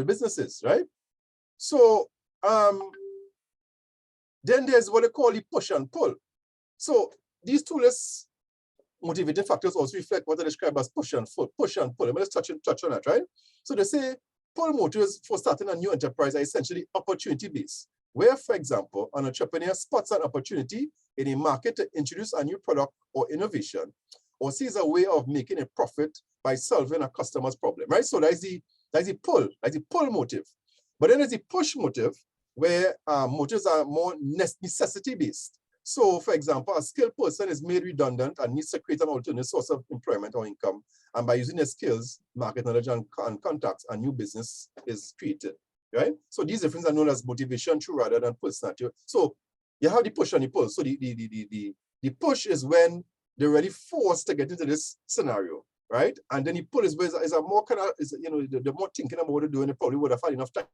S2: businesses, right? So then there's what they call the push and pull. So these two less motivating factors also reflect what they describe as push and pull. Let's touch on that, right? So they say pull motives for starting a new enterprise are essentially opportunity-based, where, for example, an entrepreneur spots an opportunity in a market to introduce a new product or innovation, or sees a way of making a profit by solving a customer's problem, right? So that's the pull motive. But then there's the push motive, where motives are more necessity-based. So, for example, a skilled person is made redundant and needs to create an alternate source of employment or income. And by using their skills, market knowledge, and contacts, a new business is created, right? So these differences are known as motivation true rather than personality. So You have the push and the pull. So the push is when they're really forced to get into this scenario, right? And then the pull is where is a more kind of, the more thinking about what they're doing, they probably would have had enough time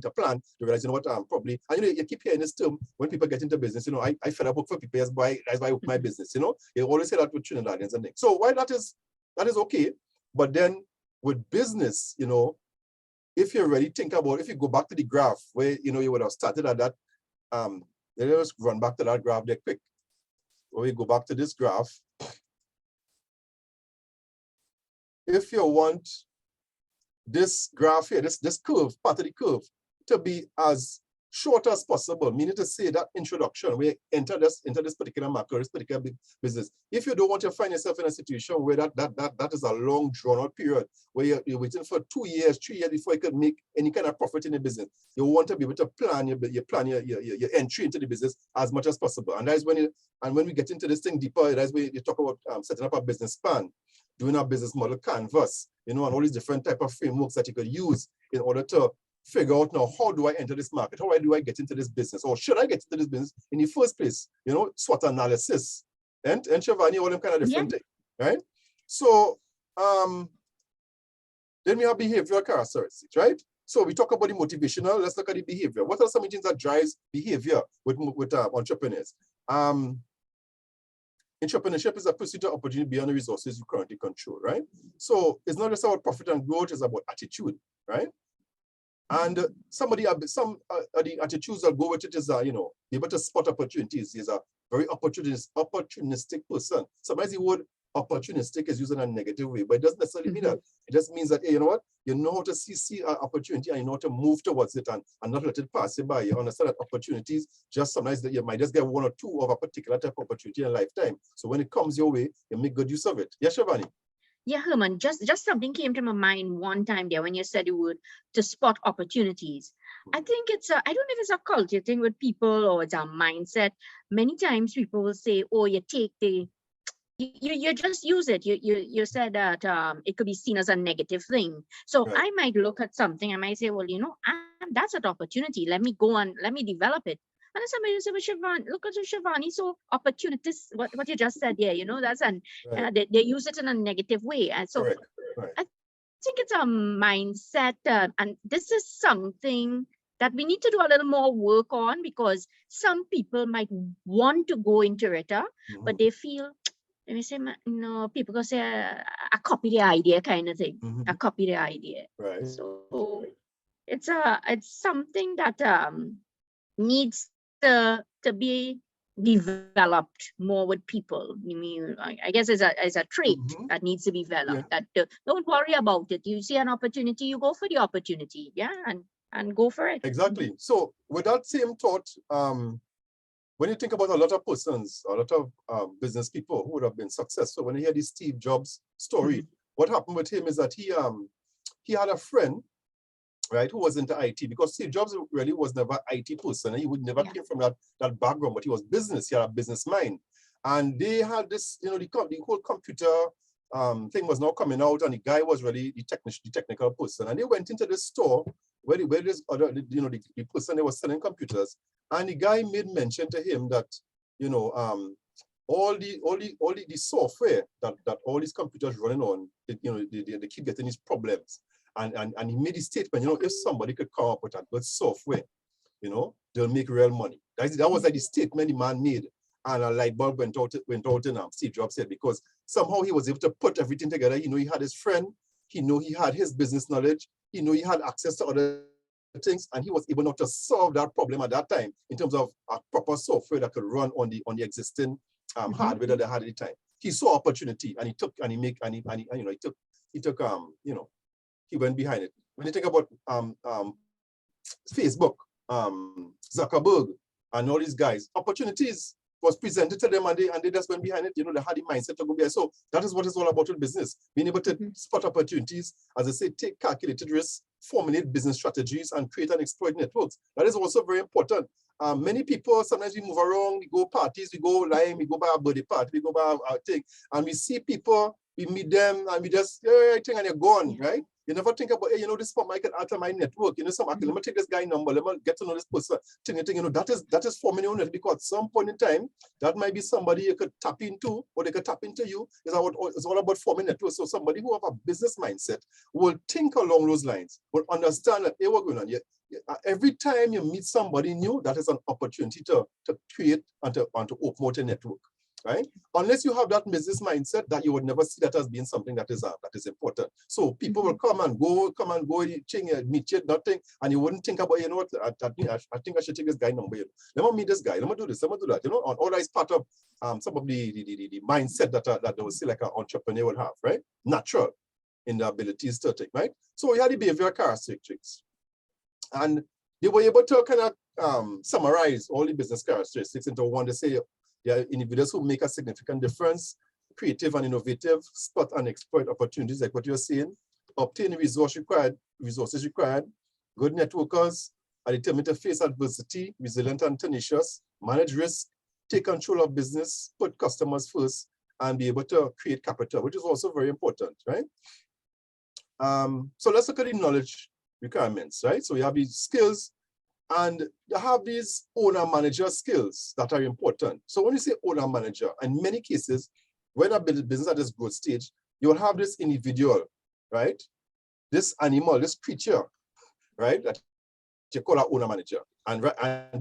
S2: to plan to realize, what, probably, and you keep hearing this term when people get into business, I fed up work for people, that's why I open my business, you always say that with Trinidadians and things. So why that is okay, but then with business, if you really think about, if you go back to the graph where, you would have started at that, let's run back to that graph there quick. When we go back to this graph, if you want this graph here, this curve, part of the curve, to be as short as possible, meaning to say that introduction, we enter this particular market, this particular business. If you don't want to find yourself in a situation where that is a long drawn out period, where you're waiting for 2 years, 3 years before you could make any kind of profit in the business, you want to be able to plan your entry into the business as much as possible. And that is when when we get into this thing deeper, that's when you talk about setting up a business plan, doing a business model canvas, and all these different type of frameworks that you could use in order to figure out, now, how do I enter this market? How do I get into this business? Or should I get into this business in the first place? SWOT analysis. And Shivani, all them kind of different things, right? So then we have behavioral characteristics, right? So we talk about the motivational, let's look at the behavior. What are some things that drives behavior with entrepreneurs? Entrepreneurship is a pursuit of opportunity beyond the resources you currently control, right? So it's not just about profit and growth, it's about attitude, right? And some of the attitudes that go with it is, be able to spot opportunities. He's a very opportunistic person. Sometimes the word opportunistic is used in a negative way, but it doesn't necessarily mean that. It just means that, hey, you know what? You know how to see an opportunity and you know how to move towards it and not let it pass you by. You understand that opportunities, just sometimes that you might just get 1 or 2 of a particular type of opportunity in a lifetime. So when it comes your way, you make good use of it. Yes, Shivani?
S1: Yeah, Herman, just something came to my mind one time there when you said you would to spot opportunities. I think it's I don't know if it's a culture thing with people or it's a mindset. Many times people will say, oh, you take you just use it. You said that it could be seen as a negative thing. So
S2: Right.
S1: I might look at something, I might say, well, that's an opportunity. Let me go on, let me develop it. And then somebody will say, well, Shivani, look at Shivani, so opportunities, what you just said, that's
S2: Right.
S1: they use it in a negative way. And so
S2: Correct. Right.
S1: I think it's a mindset, and this is something that we need to do a little more work on, because some people might want to go into it, but they feel, let me say, no, people gonna say, I copy the idea kind of thing. I copy the idea.
S2: Right.
S1: So it's something that needs to be developed more with people. I mean, I guess it's a trait that needs to be developed. That don't worry about it. You see an opportunity, you go for the opportunity, and go for it.
S2: Exactly. So with that same thought, when you think about a lot of persons, a lot of business people who would have been successful, when you hear the Steve Jobs story, what happened with him is that he had a friend, right, who was into IT, because Steve Jobs really was never an IT person. And he would never came from that background, but he was business. He had a business mind. And they had this, the whole computer thing was now coming out, and the guy was really the technical person. And they went into this store where this other, the person that was selling computers, and the guy made mention to him that, all the software that all these computers running on, they keep getting these problems. And he made a statement, if somebody could come up with a good software, they'll make real money. That was like the statement the man made. And a light bulb went out in Steve Jobs said, because somehow he was able to put everything together. He had his friend, he had his business knowledge, he had access to other things, and he was able not to solve that problem at that time in terms of a proper software that could run on the existing hardware that they had at the time. He saw opportunity, and he went behind it. When you think about Facebook, Zuckerberg, and all these guys, opportunities was presented to them, and they just went behind it. They had the mindset to go behind. So that is what it's all about with business. Being able to spot opportunities, as I say, take calculated risks, formulate business strategies, and create and exploit networks. That is also very important. Many people, sometimes we move around, we go parties, we go lying, we go by a birthday party, we go by our thing, and we see people, we meet them, and we just, everything, and they're gone, right? You never think about, hey, you know, this for I can alter my network. You know, let me take this guy number, let me get to know this person. You know, that is forming your network, because at some point in time, that might be somebody you could tap into, or they could tap into you. It's all about forming networks. So somebody who have a business mindset will think along those lines, will understand that, hey, what's going on. Every time you meet somebody new, that is an opportunity to create and to promote a network. Right? Unless you have that business mindset, that you would never see that as being something that is important. So people will come and go, meet you, nothing, and you wouldn't think about, you know what, I think I should take this guy number. Let me meet this guy, let me do this, let me do that. You know, all that is part of some of the mindset that they will see like an entrepreneur would have, right? Natural in the abilities to think, right? So we had the behavioral characteristics. And they were able to kind of summarize all the business characteristics into one. They say, there are individuals who make a significant difference, creative and innovative, spot and exploit opportunities, like what you're saying, obtain the resources required, good networkers, are determined to face adversity, resilient and tenacious, manage risk, take control of business, put customers first, and be able to create capital, which is also very important, right? So let's look at the knowledge requirements, right? So you have these skills, and you have these owner-manager skills that are important. So when you say owner-manager, in many cases, when a business at this growth stage, you will have this individual, right? This animal, this creature, right? That you call an owner-manager. And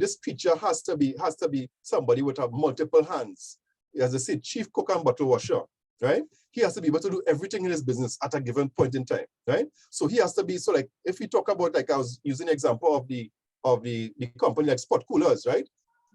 S2: this creature has to be somebody with multiple hands. As they say, chief cook and bottle washer, right? He has to be able to do everything in his business at a given point in time, right? So he has to be, so like, if we talk about, like I was using an example of the company like Spot Coolers, right?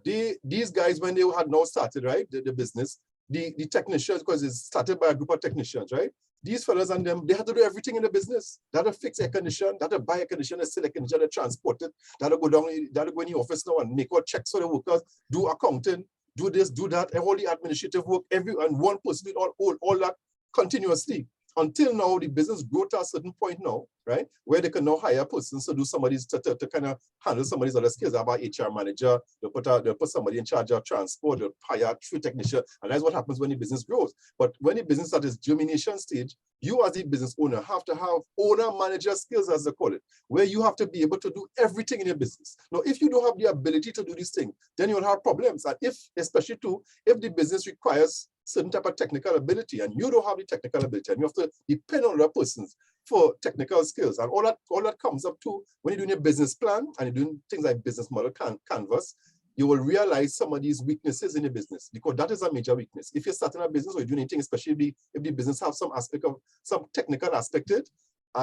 S2: These guys, when they had now started, right, the business, the technicians, because it's started by a group of technicians, right? These fellas and them, they had to do everything in the business. They had to fix air condition, they had to buy air conditioner, sell air conditioner, transport it, they had to go down, they had to go in the office now and make out checks for the workers, do accounting, do this, do that, and all the administrative work, and one person did all that continuously. Until now, the business grew to a certain point now, right, where they can now hire persons to do somebody's to kind of handle somebody's other skills. They have an HR manager, they'll put somebody in charge of transport, they'll hire a technician, and that's what happens when the business grows. But when the business at its germination stage, you as a business owner have to have owner-manager skills, as they call it, where you have to be able to do everything in your business. Now, if you don't have the ability to do these things, then you'll have problems. And especially if the business requires certain type of technical ability, and you don't have the technical ability, and you have to depend on other persons for technical skills, and all that comes up to when you're doing your business plan and you're doing things like business model canvas, you will realize some of these weaknesses in the business, because that is a major weakness. If you're starting a business or you're doing anything, especially if the business has some technical aspect to it,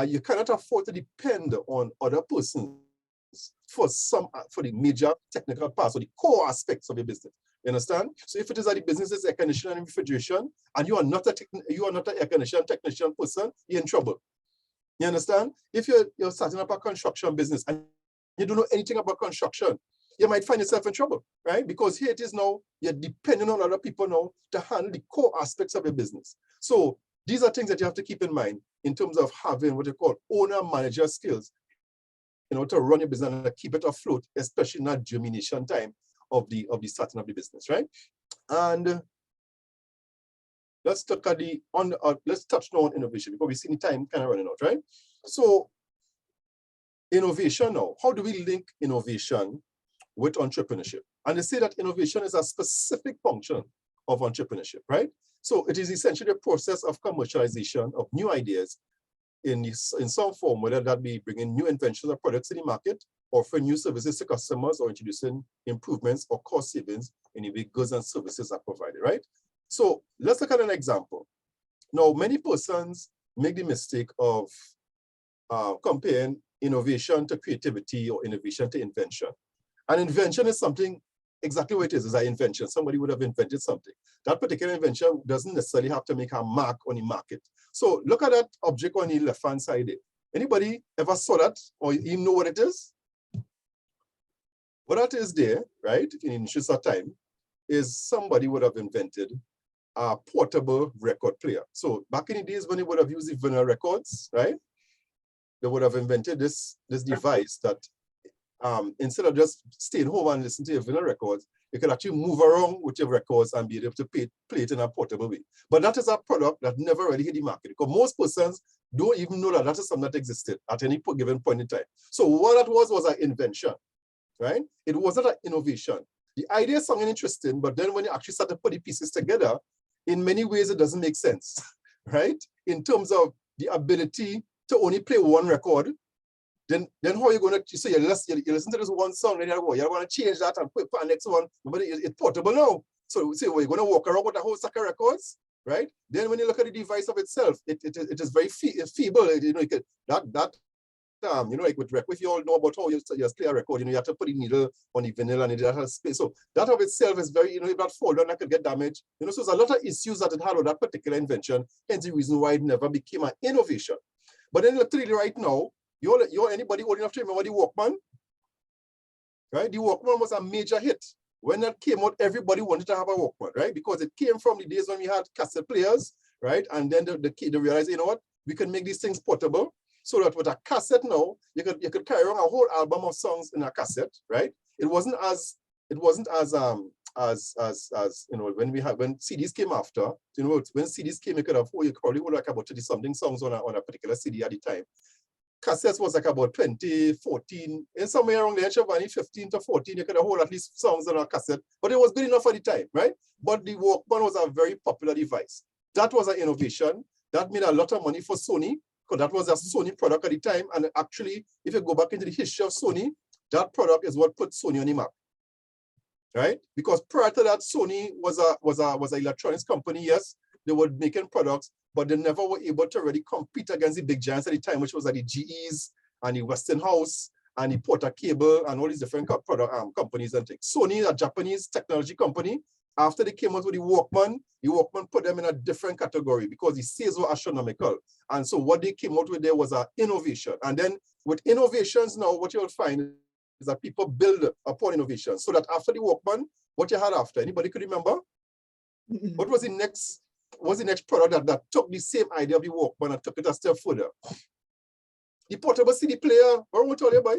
S2: you cannot afford to depend on other persons for the major technical parts or the core aspects of your business. You understand? So if it is that the business is air conditioning and refrigeration, and you are not an air conditioning technician person, you're in trouble. You understand? If you're starting up a construction business and you don't know anything about construction, you might find yourself in trouble, right? Because here it is now, you're depending on other people now to handle the core aspects of your business. So these are things that you have to keep in mind in terms of having what you call owner-manager skills, you know, to run your business and keep it afloat, especially in that germination time of the starting of the business, right? And let's look at let's touch on innovation, because we see the time kind of running out, right? So innovation now, how do we link innovation with entrepreneurship? And they say that innovation is a specific function of entrepreneurship, right? So it is essentially a process of commercialization of new ideas in some form, whether that be bringing new inventions or products to the market, offering new services to customers, or introducing improvements or cost savings in the way goods and services are provided, right? So let's look at an example. Now, many persons make the mistake of comparing innovation to creativity or innovation to invention. An invention is something, exactly what it is an invention. Somebody would have invented something. That particular invention doesn't necessarily have to make a mark on the market. So look at that object on the left-hand side there. Anybody ever saw that or even know what it is? What that is there, right, in the interest of time, is somebody would have invented a portable record player. So back in the days when they would have used the vinyl records, right, they would have invented this device that instead of just staying home and listening to your vinyl records, you can actually move around with your records and be able to play it in a portable way. But that is a product that never really hit the market because most persons don't even know that that is something that existed at any given point in time. So what that was an invention, right? It wasn't an innovation. The idea sounded interesting, but then when you actually start to put the pieces together, in many ways it doesn't make sense, right? In terms of the ability to only play one record, then how are you going to, so you listen to this one song, then you're going to change that and put the next one, but it's portable now. So well, you're going to walk around with a whole stack of records, right? Then when you look at the device of itself, it is very feeble. You know, you could, you know, like with record, if you all know about how you play a record, you know, you have to put the needle on the vinyl and it has space. So that of itself is very, you know, if that fall down, that could get damaged. You know, so there's a lot of issues that it had with that particular invention, hence the reason why it never became an innovation. But then literally right now, you're anybody old enough to remember the Walkman? Right? The Walkman was a major hit. When that came out, everybody wanted to have a Walkman, right? Because it came from the days when we had cassette players, right? And then they realized, you know what, we can make these things portable. So that with a cassette now, you could carry around a whole album of songs in a cassette, right? It wasn't as you know, when CDs came after, you know, when CDs came, you could probably hold like about 30-something songs on a particular CD at the time. Cassettes was like about 20, 14, and somewhere around the age of 15 to 14, you could hold at least songs on a cassette, but it was good enough for the time, right? But the Walkman was a very popular device. That was an innovation. That made a lot of money for Sony, because that was a Sony product at the time. And actually, if you go back into the history of Sony, that product is what put Sony on the map, right? Because prior to that, Sony was an electronics company. Yes, they were making products, but they never were able to really compete against the big giants at the time, which was like the GEs and the Westinghouse and the Porter Cable and all these different companies and things. Sony, a Japanese technology company, after they came out with the Walkman put them in a different category because the sales were astronomical. And so what they came out with there was an innovation. And then with innovations now, what you'll find is that people build upon innovation. So that after the Walkman, what you had after, anybody could remember? What was the next product that took the same idea of the Walkman and took it a step further? The portable CD player. What am I telling you about?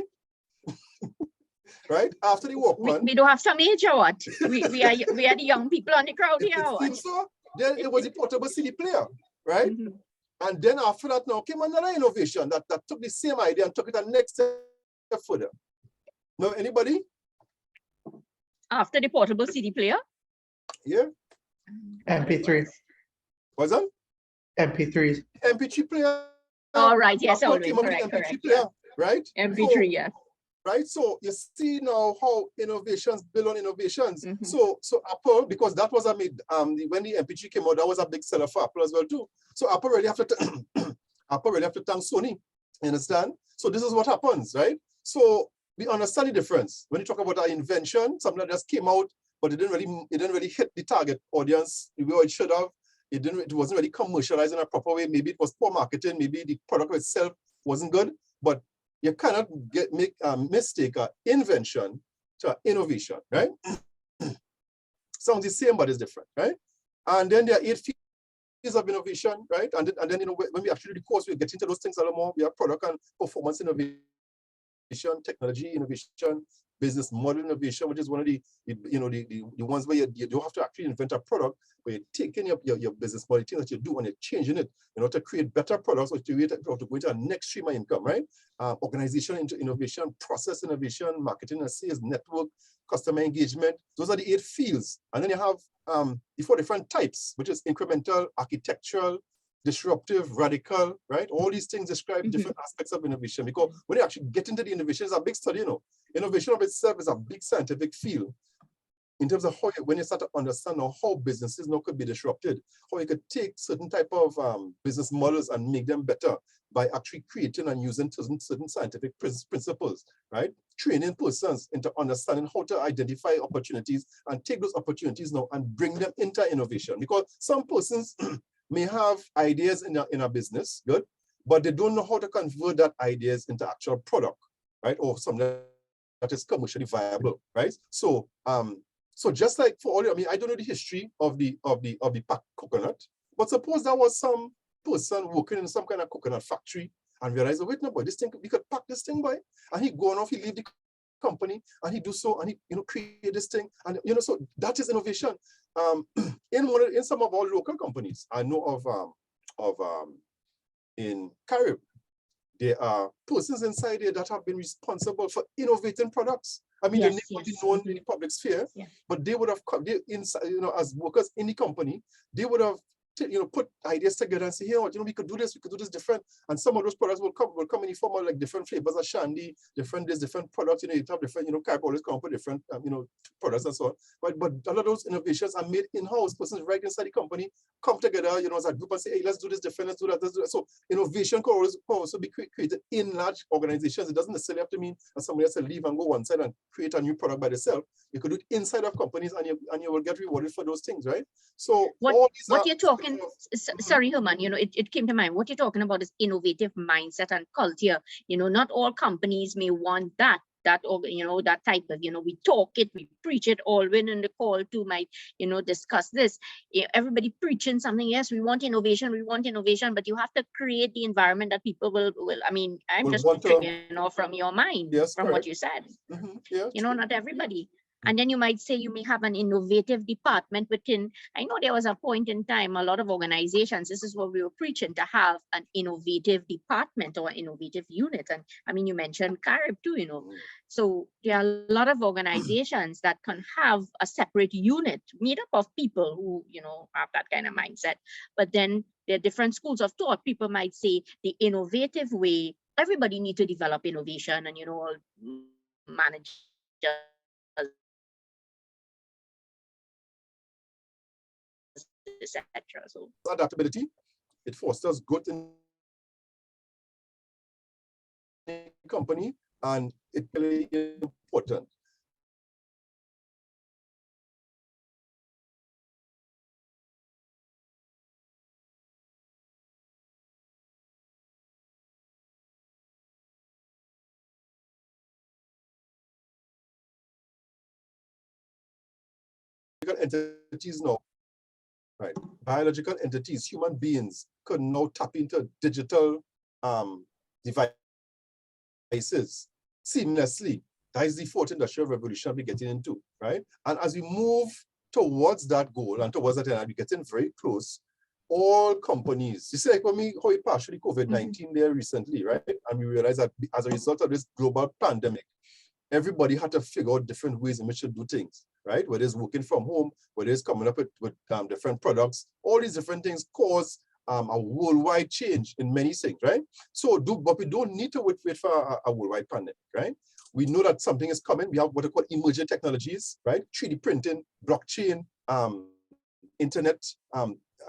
S2: Right? After the Walkman.
S1: We don't have some age or what? We are the young people on the crowd here.
S2: It seems so. Then it was the portable CD player, right? And then after that now came another innovation that took the same idea and took it a next step further. No, anybody?
S1: After the portable CD player?
S2: Yeah.
S3: MP3.
S2: What's that?
S3: MP3s.
S2: MP3 player.
S1: All right, yes,
S2: Apple
S1: always,
S2: came up with
S1: correct,
S2: MP3
S1: correct.
S2: player, right?
S1: MP3,
S2: So,
S1: yeah.
S2: right? So you see now how innovations build on innovations. So Apple, because that was when the MP3 came out, that was a big seller for Apple as well too. So Apple really have to thank Sony. You understand? So this is what happens, right? So we understand the difference when you talk about an invention, something that just came out, but it didn't really hit the target audience the way it should have. It wasn't really commercialized in a proper way. Maybe it was poor marketing. Maybe the product itself wasn't good. But you cannot make a mistake, an invention to innovation, right? Sounds the same, but it's different, right? And then there are 8 phases of innovation, right? And then you know, when we actually do the course, we get into those things a lot more. We have product and performance innovation, technology innovation, business model innovation, which is one of the ones where you don't have to actually invent a product, where you're taking your business model, things that you do, and you're changing it, you know, to create better products or to go into a next stream of income, right? Organization into innovation, process innovation, marketing and sales, network, customer engagement. Those are the 8 fields. And then you have the 4 different types, which is incremental, architectural, disruptive, radical, right? All these things describe different aspects of innovation, because when you actually get into the innovation, it's a big study, you know. Innovation of itself is a big scientific field in terms of how when you start to understand how businesses now could be disrupted, how you could take certain type of business models and make them better by actually creating and using certain scientific principles, right? Training persons into understanding how to identify opportunities and take those opportunities now and bring them into innovation. Because some persons may have ideas in a business, good, but they don't know how to convert that ideas into actual product, right? Or something that is commercially viable, right? So, so just like for all, I mean, I don't know the history of the packed coconut, but suppose there was some person working in some kind of coconut factory and realized, wait, no, boy, this thing, we could pack this thing, boy, and he go on off, he leave the company, and he do so, and he, you know, create this thing, and you know, so that is innovation. In some of our local companies, I know of in Carib, there are persons inside there that have been responsible for innovating products. I mean,
S1: Yes,
S2: they may not be
S1: yes.
S2: known in the public sphere,
S1: Yeah.
S2: but they would have come, they inside, you know, as workers in the company, they would have, you know, put ideas together and say, here, you know, we could do this different. And some of those products will come in the form of like different flavors of shandy, different products, you know, you have different, you know, Carib always come up with different, you know, products and so on. But a lot of those innovations are made in-house. Persons right inside the company come together, you know, as a group and say, hey, let's do this different, let's do that, let's do that. So innovation can also be created in large organizations. It doesn't necessarily have to mean that somebody has to leave and go one side and create a new product by themselves. You could do it inside of companies, and you will get rewarded for those things, right? So all these
S1: What
S2: are
S1: you're talking, sorry, Herman, you know, it came to mind. What you're talking about is innovative mindset and culture. You know, not all companies may want that, or, you know, that type of, you know, we talk it, we preach it. Alwyn in the call too might, you know, discuss this. Everybody preaching something. Yes, we want innovation, but you have to create the environment that people will I mean, I'm
S2: will
S1: just
S2: want to,
S1: tricking off from your mind,
S2: yes,
S1: from
S2: correct.
S1: what you said.
S2: Yeah,
S1: You know, not everybody. And then you might say you may have an innovative department within. I know there was a point in time, a lot of organizations, this is what we were preaching, to have an innovative department or innovative unit. And I mean, you mentioned Carib too, you know. So there are a lot of organizations that can have a separate unit made up of people who, you know, have that kind of mindset. But then there are different schools of thought. People might say the innovative way, everybody needs to develop innovation, and, you know, all managers, etc. So
S2: adaptability, it fosters growth in the company, and it's really important. Entities now, right? Biological entities, human beings, could now tap into digital devices seamlessly. That is the fourth industrial revolution we're getting into, right? And as we move towards that goal and towards that end, we're getting very close. All companies, you see, like when how we passed through the COVID-19 there recently, right? And we realized that as a result of this global pandemic, everybody had to figure out different ways in which to do things, right? Whether it's working from home, whether it's coming up with different products, all these different things cause a worldwide change in many things, right? So, but we don't need to wait for a worldwide pandemic, right? We know that something is coming. We have what are called emerging technologies, right? 3D printing, blockchain, internet,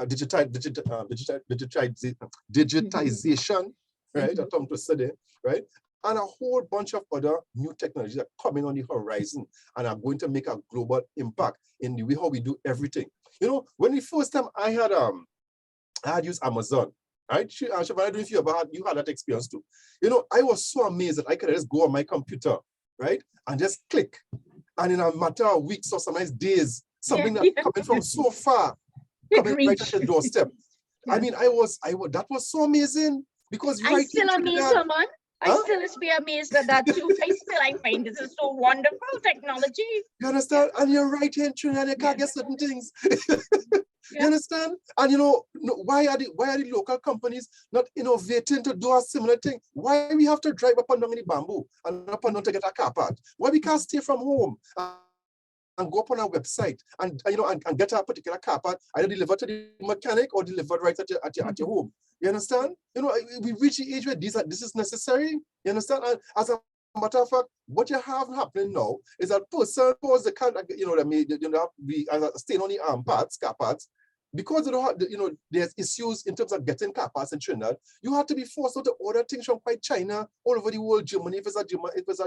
S2: digitization, right? A tongue twister there, right? And a whole bunch of other new technologies are coming on the horizon and are going to make a global impact in the way how we do everything. You know, when the first time I had used Amazon, right? Siobhan, I don't know if you had that experience too. You know, I was so amazed that I could just go on my computer, right? And just click. And in a matter of weeks or sometimes days, something that's coming from so far, coming right at your doorstep. Yeah. I mean, that was so amazing because
S1: I still amazed, Herman. I still be amazed at that too. I find this is so wonderful technology.
S2: You understand? And you're right here in Trinidad, you can't get certain things. You understand? And you know, why are the local companies not innovating to do a similar thing? Why we have to drive up and down in the bamboo and up and down to get a car part? Why we can't stay from home and go up on our website and you know and get a particular car part either delivered to the mechanic or delivered right at your home? You understand? You know, we reach the age where this is necessary. You understand? And as a matter of fact, what you have happening now is that person cause the kind, you know, we as a stain on the car parts, because you don't have, you know, there's issues in terms of getting car parts in Trinidad. You have to be forced to order things from quite China, all over the world, Germany, if it's a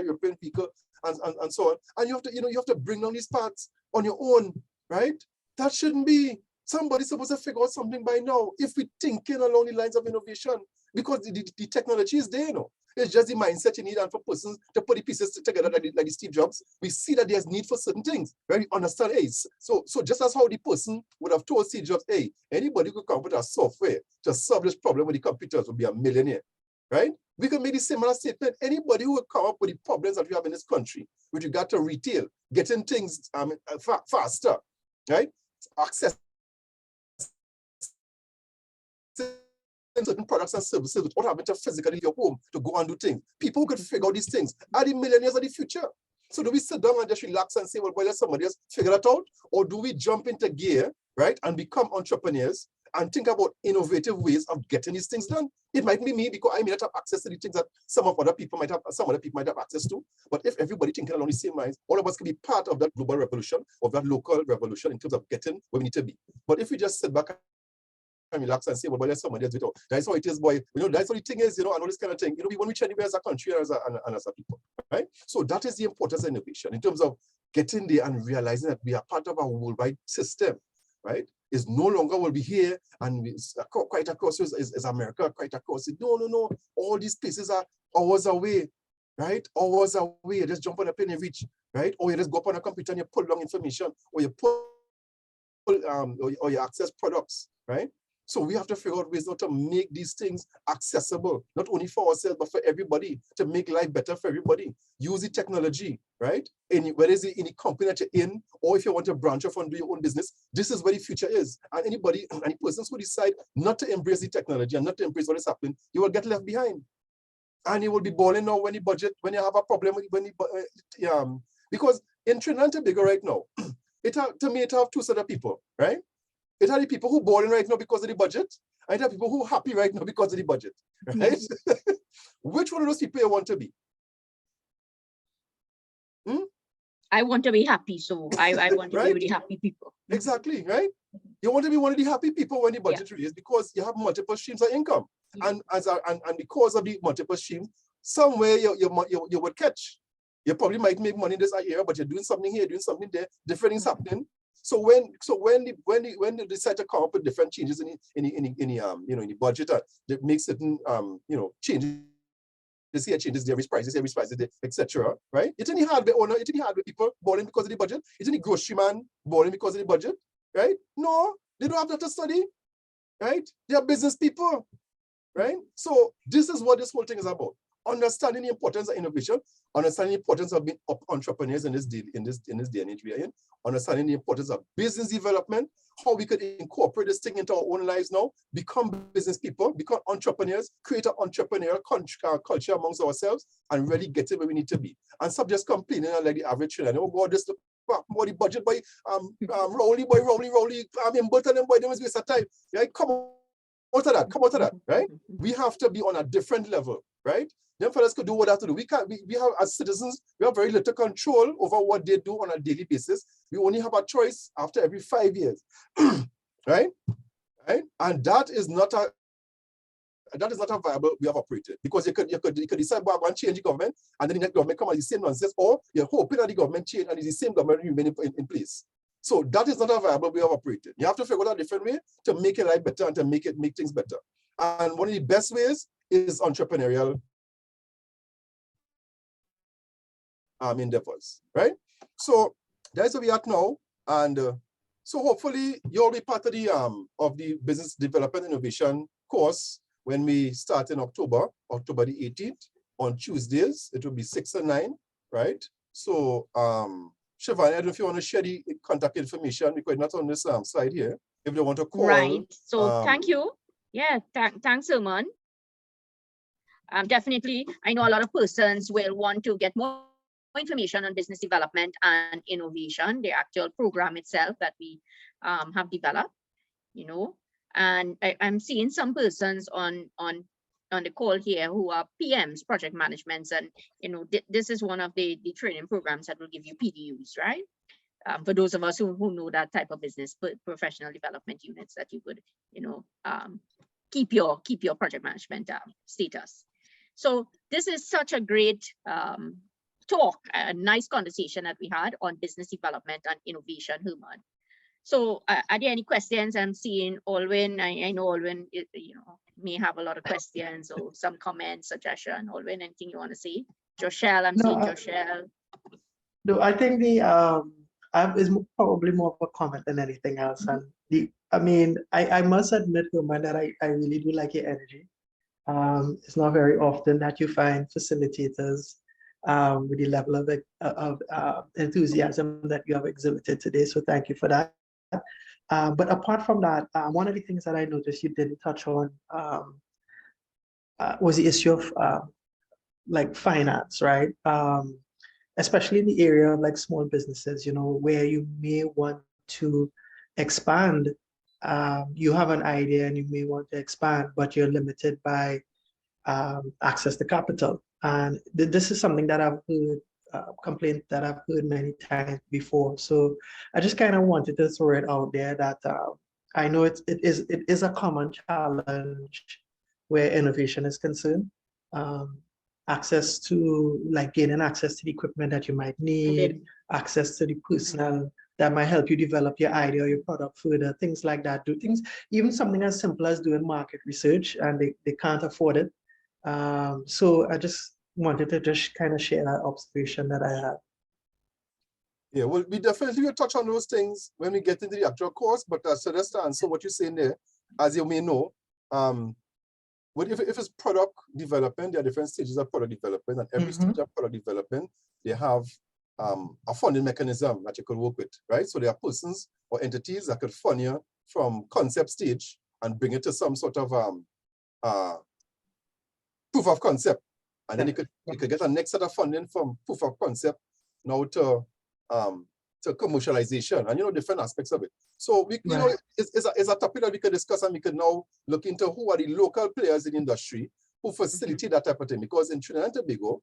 S2: European vehicle, and so on. And you have to bring down these parts on your own, right? That shouldn't be. Somebody's supposed to figure out something by now if we're thinking along the lines of innovation, because the technology is there, you know. It's just the mindset you need, and for persons to put the pieces together like the Steve Jobs, we see that there's need for certain things. Right? Understand? Hey, so just as how the person would have told Steve Jobs, hey, anybody who could come up with a software to solve this problem with the computers would be a millionaire. right? We can make the similar statement. Anybody who will come up with the problems that we have in this country with regard to retail, getting things faster, right? Access certain products and services without having to physically leave your home to go and do things. People who could figure out these things are the millionaires of the future. So do we sit down and just relax and say, well, let somebody else figure that out? Or do we jump into gear, right, and become entrepreneurs and think about innovative ways of getting these things done? It might be me because I may not have access to the things that some other people might have access to. But if everybody thinking along the same lines, all of us can be part of that global revolution, of that local revolution in terms of getting where we need to be. But if we just sit back and relax and say, well, let somebody else do it. That's how it is, boy. That's what the thing is, and all this kind of thing. We want to reach anywhere as a country and as a people, right? So that is the importance of innovation in terms of getting there and realizing that we are part of a worldwide system, right? Is no longer will be here and quite across is America, quite across it. No. All these places are hours away, right? Hours away. You just jump on a plane and reach, right? Or you just go up on a computer and you pull long information, or you pull or you access products, right? So we have to figure out ways to make these things accessible, not only for ourselves, but for everybody, to make life better for everybody. Use the technology, right? Whether it's in the company that you're in, or if you want to branch off and do your own business, this is where the future is. And any persons who decide not to embrace the technology and not to embrace what is happening, you will get left behind. And you will be balling now when you have a problem because in Trinidad and Tobago right now, to me, it have two sets of people, right? It are the people who balling right now because of the budget, and it are people who are happy right now because of the budget, right? Yes. Which one of those people you want to be?
S1: I want to be happy, so I want to
S2: right?
S1: be with the happy people.
S2: Exactly, right? You want to be one of the happy people when the budget releases because you have multiple streams of income, and because of the multiple streams, somewhere you would catch. You probably might make money in this area, but you're doing something here, doing something there, different things happening. So when they decide to come up with different changes in the budget that makes certain changes. This here changes there, prices, etc. Right? It's any hardware owner, it's any hardware people balling because of the budget. It's any grocery man balling because of the budget, right? No, they don't have that to study, right? They are business people, right? So this is what this whole thing is about. Understanding the importance of innovation, understanding the importance of being entrepreneurs in this day and age we are in, understanding the importance of business development, how we could incorporate this thing into our own lives now, become business people, become entrepreneurs, create an entrepreneurial culture amongst ourselves, and really get it where we need to be. And stop just complaining like the average Trinidad. Oh God, this the budget boy, Rowley, in Burton and boy, they must waste of time. Right? Come out of that, right? We have to be on a different level, right? Them fellas could do what they have to do. We have, as citizens, we have very little control over what they do on a daily basis. We only have a choice after every 5 years, right? And that is not a viable way of operating, because you could decide about one change the government, and then the next government come and the same nonsense, or you're hoping that the government change and it's the same government remain in place. So that is not a viable way of operating. You have to figure out a different way to make your life better and to make things better. And one of the best ways is entrepreneurial endeavors, right? So that's where we are now, and so hopefully you'll be part of the business development innovation course when we start in October the 18th on Tuesdays. It will be 6 and 9, right? So Shivani, I don't know if you want to share the contact information, because not on this slide here. If they want to call,
S1: right? So thank you. Yeah, thanks, Herman. Definitely, I know a lot of persons will want to get more information on business development and innovation, the actual program itself that we have developed, and I'm seeing some persons on the call here who are PMs, project managements, and this is one of the training programs that will give you PDUs, right? For those of us who know that type of business, professional development units, that you could keep your project management status. So this is such a great talk, a nice conversation that we had on business development and innovation, Herman. So are there any questions? I'm seeing Alwyn. I know Alwyn, may have a lot of questions or some comments, suggestion. Alwyn, anything you want to say? Joshelle, I'm seeing Joshelle.
S3: No, I think is probably more of a comment than anything else. And I must admit, Herman, that I really do like your energy. It's not very often that you find facilitators with the level of enthusiasm that you have exhibited today. So thank you for that. But apart from that, one of the things that I noticed you didn't touch on was the issue of like finance, right? Especially in the area of like small businesses, you know, where you may want to expand. You have an idea and you may want to expand, but you're limited by access to capital. And this is something that I've heard, complaint that I've heard many times before. So I just kind of wanted to throw it out there that I know it is a common challenge where innovation is concerned. Access to like gaining access to the equipment that you might need, access to the personnel that might help you develop your idea or your product further, things like that. Do things, even something as simple as doing market research, and they can't afford it. So I just wanted to just kind of share that observation that I had.
S2: Yeah, well, we definitely will touch on those things when we get into the actual course, but so just to answer what you're saying there, as you may know, but if it's product development, there are different stages of product development, and every stage of product development, they have a funding mechanism that you could work with, right? So there are persons or entities that could fund you from concept stage and bring it to some sort of proof of concept. And then you could get a next set of funding from proof of concept now to commercialization, and you know, different aspects of it. So we, you know, it's a topic that we could discuss, and we could now look into who are the local players in the industry who facilitate that type of thing. Because in Trinidad and Tobago,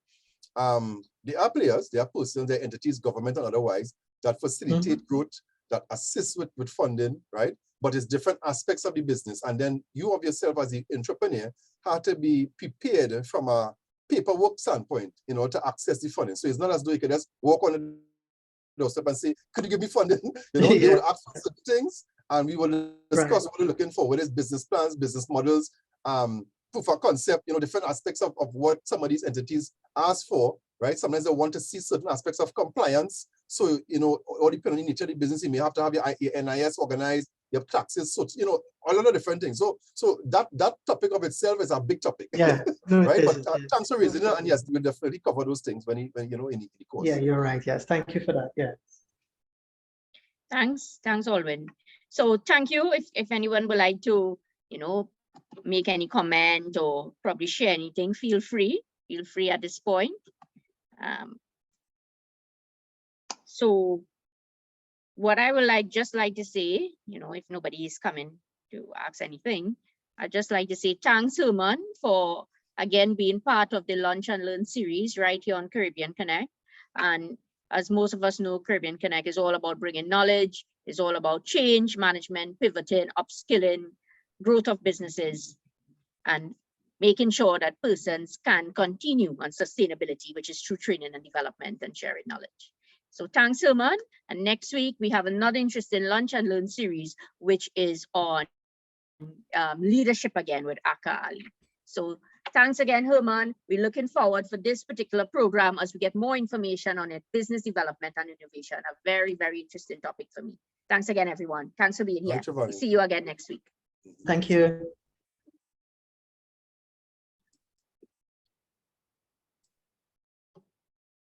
S2: there are players, there are persons, there are entities, government and otherwise, that facilitate growth, that assist with funding, right? But it's different aspects of the business. And then you of yourself as the entrepreneur have to be prepared from a paperwork standpoint, you know, to access the funding. So it's not as though you can just walk on the doorstep and say, could you give me funding? You know, they will ask for certain things, and we will discuss what we're looking for, whether it's business plans, business models, proof of concept, you know, different aspects of what some of these entities ask for, right? Sometimes they want to see certain aspects of compliance. So, you know, all depending on the nature of the business, you may have to have your NIS organized, you have taxes, so, you know, all of the different things. So that topic of itself is a big topic.
S3: Yeah, no,
S2: right? But thanks for raising it, and yes, we'll definitely cover those things when you know, in the course.
S3: Yeah, you're right. Yes, thank you for that. Yeah.
S1: Thanks, Alwyn. So thank you. If anyone would like to, you know, make any comment or probably share anything, feel free at this point. So what I would just like to say, you know, if nobody is coming to ask anything, I'd just like to say thanks, Herman, for again being part of the Lunch and Learn series right here on Caribbean Connect. And as most of us know, Caribbean Connect is all about bringing knowledge, is all about change management, pivoting, upskilling, growth of businesses, and making sure that persons can continue on sustainability, which is through training and development and sharing knowledge. So thanks, Herman. And next week, we have another interesting Lunch and Learn series, which is on leadership again with Aka Ali. So thanks again, Herman. We're looking forward for this particular program as we get more information on it, business development and innovation, a very, very interesting topic for me. Thanks again, everyone. Thanks for being here. See you again next week.
S3: Thank you.